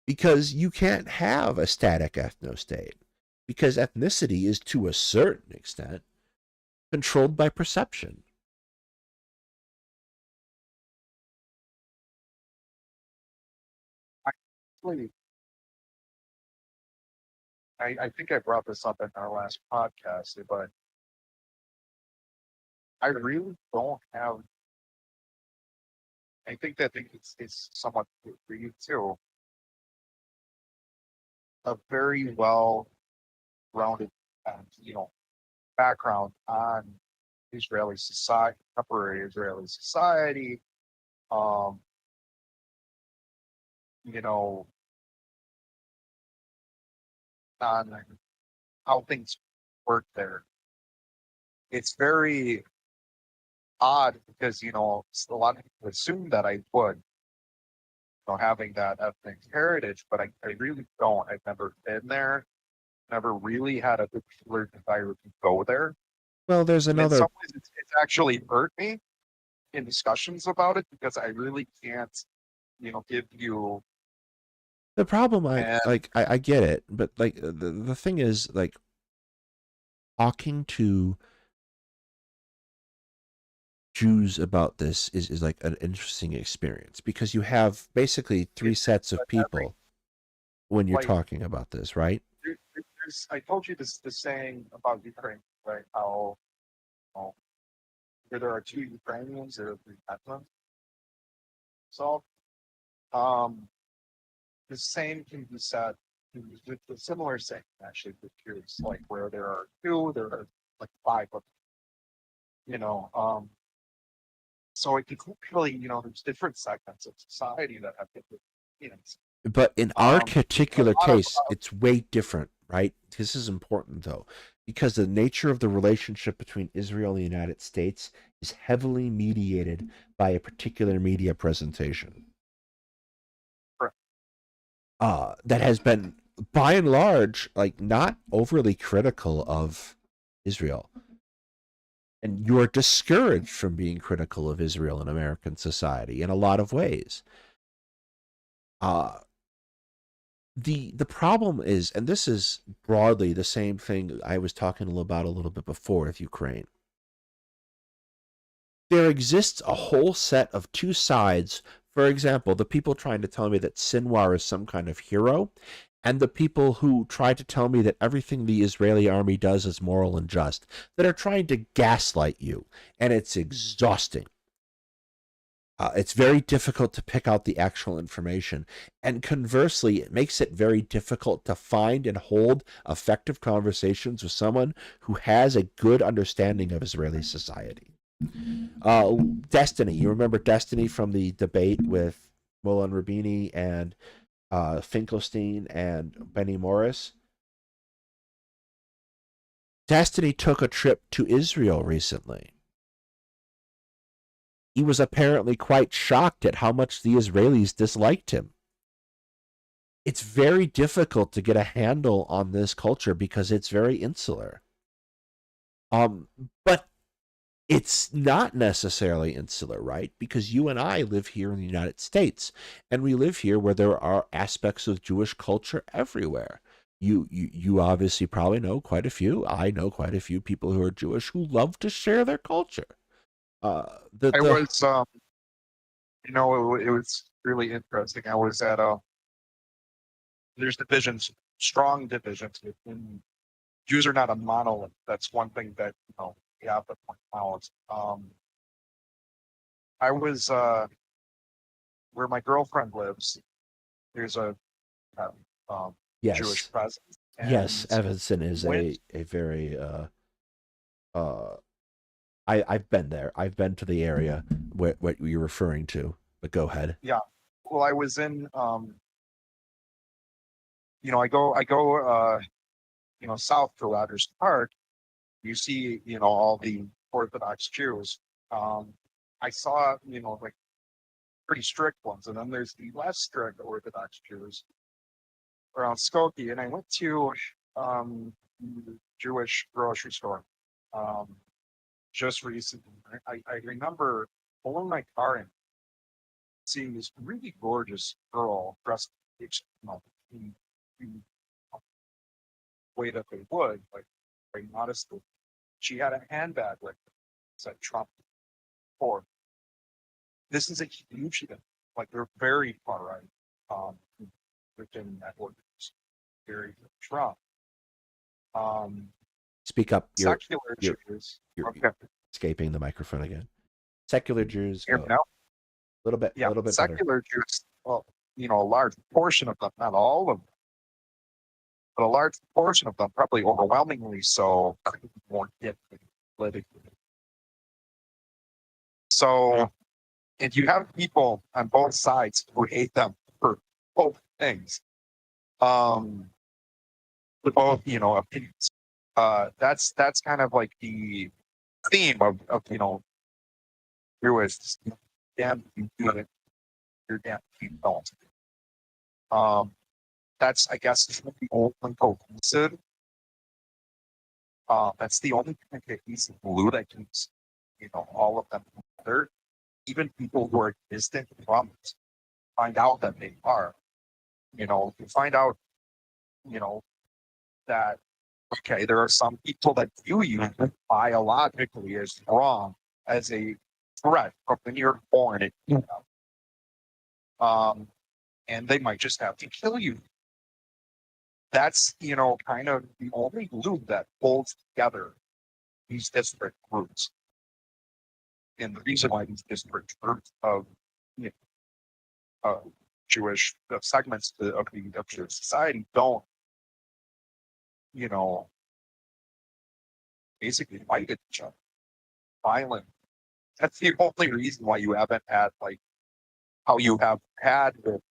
Because you can't have a static ethno-state. Because ethnicity is, to a certain extent, controlled by perception. I think I brought this up in our last podcast, but I really don't have. I think that it's somewhat for you too. A very well-rounded, background on Israeli society, contemporary Israeli society. Um, you know, on how things work there. It's very odd because a lot of people assume that I would, having that ethnic heritage, but I really don't. I've never been there, never really had a particular desire to go there. Well, there's And in another. some ways, it's actually hurt me in discussions about it because I really can't, give you. The problem, And I get it, but like the thing is, like talking to Jews about this is like an interesting experience because you have basically three sets of people when you're like talking about this, right? I told you this the saying about Ukraine, right? How there are two Ukrainians, there are three ethnic. So the same can be said with the similar saying actually with Jews, like where there are two, there are like five of them, so it could really, there's different segments of society that have different opinions. But in our A particular lot of case, it's way different, right? This is important though, because the nature of the relationship between Israel and the United States is heavily mediated by a particular media presentation. That has been, by and large, like not overly critical of Israel. And you're discouraged from being critical of Israel in American society in a lot of ways. The problem is, and this is broadly the same thing I was talking about a little bit before with Ukraine. There exists a whole set of two sides. For example, the people trying to tell me that Sinwar is some kind of hero, and the people who try to tell me that everything the Israeli army does is moral and just, that are trying to gaslight you, and it's exhausting. It's very difficult to pick out the actual information. And conversely, it makes it very difficult to find and hold effective conversations with someone who has a good understanding of Israeli society. Destiny. You remember Destiny from the debate with Mullen Rabini and Finkelstein and Benny Morris? Destiny took a trip to Israel recently. He was apparently quite shocked at how much the Israelis disliked him. It's very difficult to get a handle on this culture because it's very insular. But it's not necessarily insular, right? Because you and I live here in the United States, and we live here where there are aspects of Jewish culture everywhere. You obviously probably know quite a few. I know quite a few people who are Jewish who love to share their culture. I was, it was really interesting. I was at there's divisions, strong divisions. Jews are not a monolith. That's one thing that we have to point out. I was where my girlfriend lives. There's a yes, Jewish presence. yes, Evanston is a very I've been there. I've been to the area what you're referring to. But go ahead. Yeah. Well, I was in I go south to Rogers Park. You see, all the Orthodox Jews. I saw, like pretty strict ones, and then there's the less strict Orthodox Jews around Skokie. And I went to Jewish grocery store just recently. I remember pulling my car in, seeing this really gorgeous girl dressed in the way that they would, like very modestly. She had a handbag like said Trump for. This is a huge thing. Like they're very far right within that ordinance. Very Trump. Speak up. Secular Jews. You're Okay. escaping the microphone again. Secular Jews. Hear me now? A little bit. Yeah. A little bit Secular better. Jews. Well, a large portion of them, not all of them, but a large portion of them, probably overwhelmingly so, won't get politically. So, and you have people on both sides who hate them for both things. For both, opinions. That's kind of like the theme of Jewish. Damn, you do it. You're damn, you don't. That's, I guess, the only cohesive. That's the only cohesive glue that keeps, all of them together. Even people who are distant from it find out that they are. You find out, that okay, there are some people that view you biologically as wrong, as a threat from when you're born. And they might just have to kill you. That's kind of the only glue that holds together these disparate groups. And the reason why these disparate groups of Jewish segments of Jewish society don't, basically fight each other, violent. That's the only reason why you haven't had like how you have had with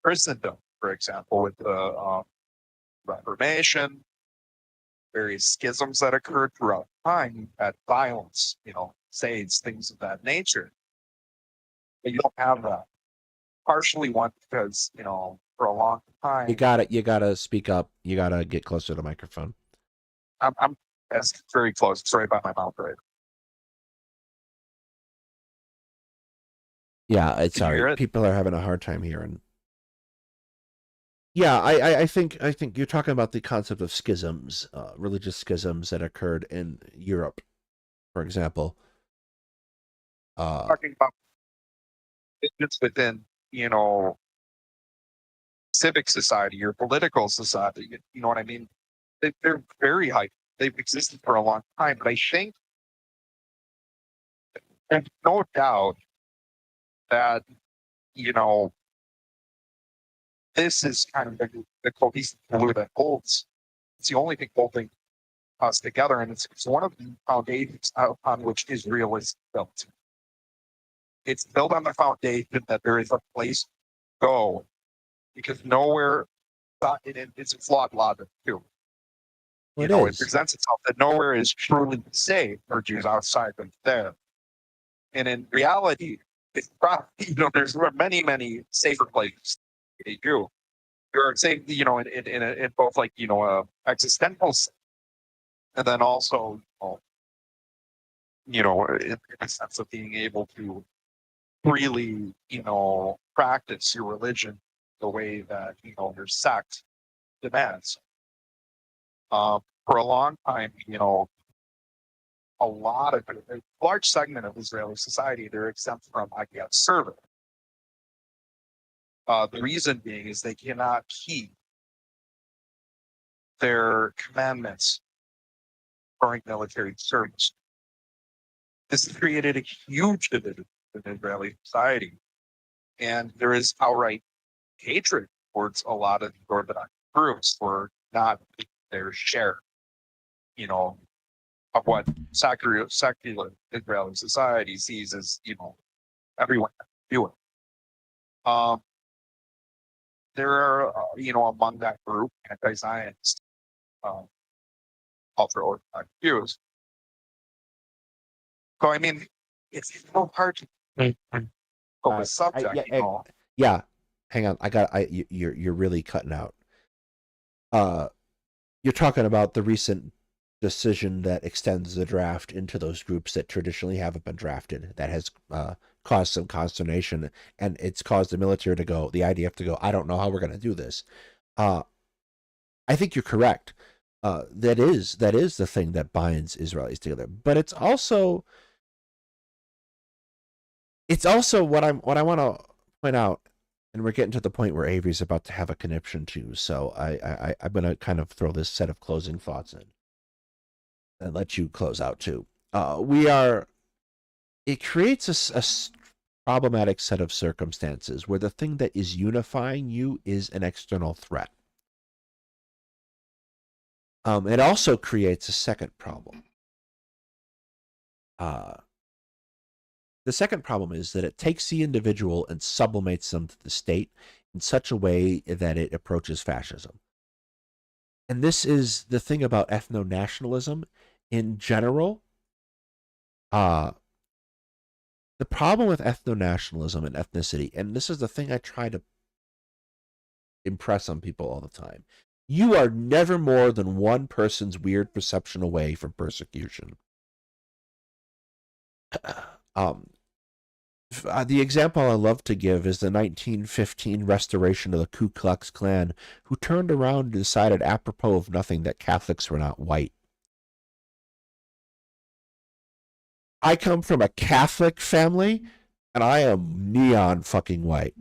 Christendom, for example, with the Reformation, various schisms that occurred throughout time. You had violence, sades, things of that nature. But you don't have that. Partially one because for a long time You gotta speak up. You gotta get closer to the microphone. I'm very close. Sorry about my mouth, right? Yeah, it's Can you hear sorry. it? People are having a hard time hearing. Yeah, I think you're talking about the concept of schisms, religious schisms that occurred in Europe, for example. Talking about it's within, civic society, your political society. You know what I mean? They're very high. They've existed for a long time. But I think there's no doubt that, you know, this is kind of the cohesive glue that holds. It's the only thing holding us together, and it's one of the foundations on which Israel is built. It's built on the foundation that there is a place to go, because nowhere, it's a flawed logic too. Well, You know, it presents itself that nowhere is truly safe for Jews outside of there. And in reality, it's probably, there's many, many safer places to be a Jew. There are safe, in both like, existential sense, and then also, in a sense of being able to freely, practice your religion the way that, your sect demands. For a long time, a large segment of Israeli society, they're exempt from, I guess, service. The reason being is they cannot keep their commandments during military service. This has created a huge division in Israeli society, and there is outright hatred towards a lot of the Orthodox groups for not their share, of what secular Israeli society sees as, everyone do it. There are, among that group, anti-Zionist, ultra-Orthodox Jews. So, I mean, it's so hard to of a subject, yeah. Hang on, you're really cutting out. You're talking about the recent decision that extends the draft into those groups that traditionally haven't been drafted. That has caused some consternation, and it's caused the military to go, the IDF to go, I don't know how we're going to do this. I think you're correct. That is the thing that binds Israelis together. But it's also what I want to point out, and we're getting to the point where Avery's about to have a conniption too. So I'm going to kind of throw this set of closing thoughts in and let you close out too. It creates a problematic set of circumstances where the thing that is unifying you is an external threat. It also creates a second problem. The second problem is that it takes the individual and sublimates them to the state in such a way that it approaches fascism. And this is the thing about ethno-nationalism in general. The problem with ethno-nationalism and ethnicity, and this is the thing I try to impress on people all the time, you are never more than one person's weird perception away from persecution. The example I love to give is the 1915 restoration of the Ku Klux Klan, who turned around and decided, apropos of nothing, that Catholics were not white. I come from a Catholic family, and I am neon fucking white.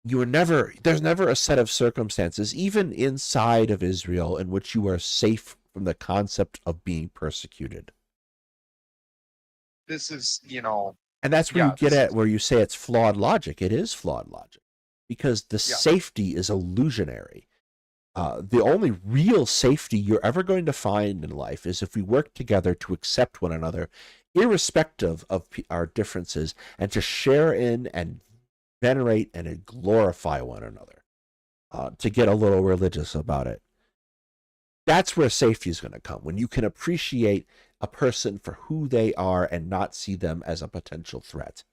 There's never a set of circumstances, even inside of Israel, in which you are safe from the concept of being persecuted. This is, and that's where you get at where you say it's flawed logic. It is flawed logic because the safety is illusionary. The only real safety you're ever going to find in life is if we work together to accept one another, irrespective of our differences, and to share in and venerate and glorify one another. To get a little religious about it. That's where safety is going to come, when you can appreciate a person for who they are and not see them as a potential threat.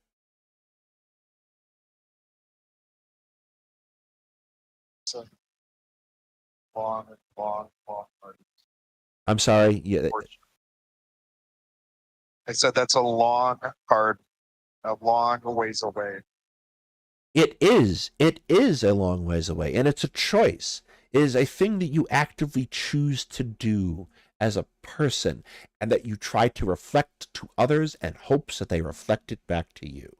So, long. I'm sorry. Yeah. I said that's a long ways away. It is a long ways away, and it's a choice. It is a thing that you actively choose to do as a person, and that you try to reflect to others and hopes that they reflect it back to you.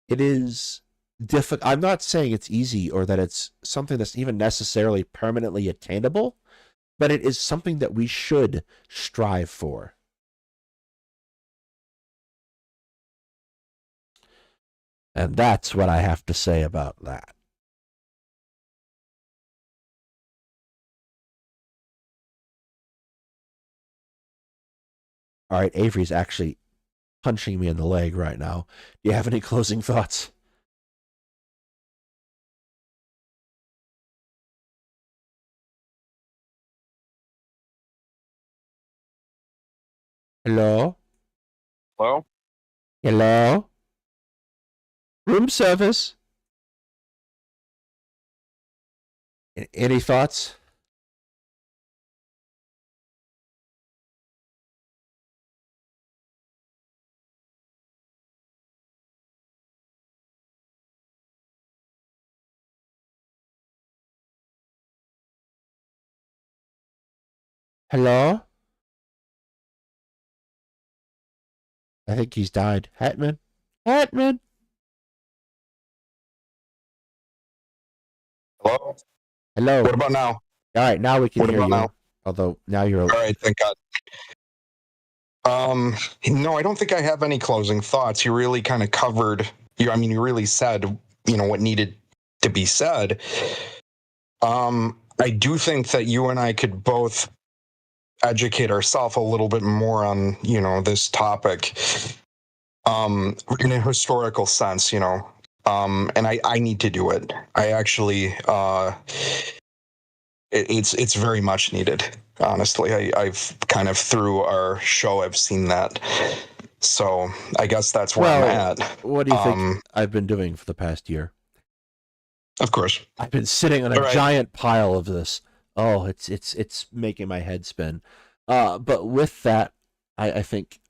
it is difficult. I'm not saying it's easy or that it's something that's even necessarily permanently attainable, but it is something that we should strive for. And that's what I have to say about that. All right, Avery's actually punching me in the leg right now. Do you have any closing thoughts? Hello? Hello? Hello? Room service? Any thoughts? Hello? I think he's died. Hetman? Hetman? Hello? Hello? What about now? All right, now we can What hear about you. now? Although now you're... All right, thank God. No, I don't think I have any closing thoughts. You really kind of covered, you really said, what needed to be said. I do think that you and I could both educate ourselves a little bit more on, this topic, in a historical sense, and I need to do it. I actually, it's very much needed. Honestly, I've kind of through our show, I've seen that. So I guess that's where I'm at. What do you think I've been doing for the past year? Of course. I've been sitting on a giant pile of this. Oh, it's making my head spin. But with that, I think,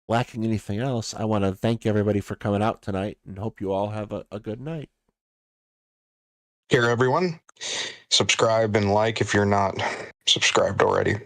lacking anything else, I want to thank everybody for coming out tonight and hope you all have a good night. Here, everyone, subscribe and like if you're not subscribed already.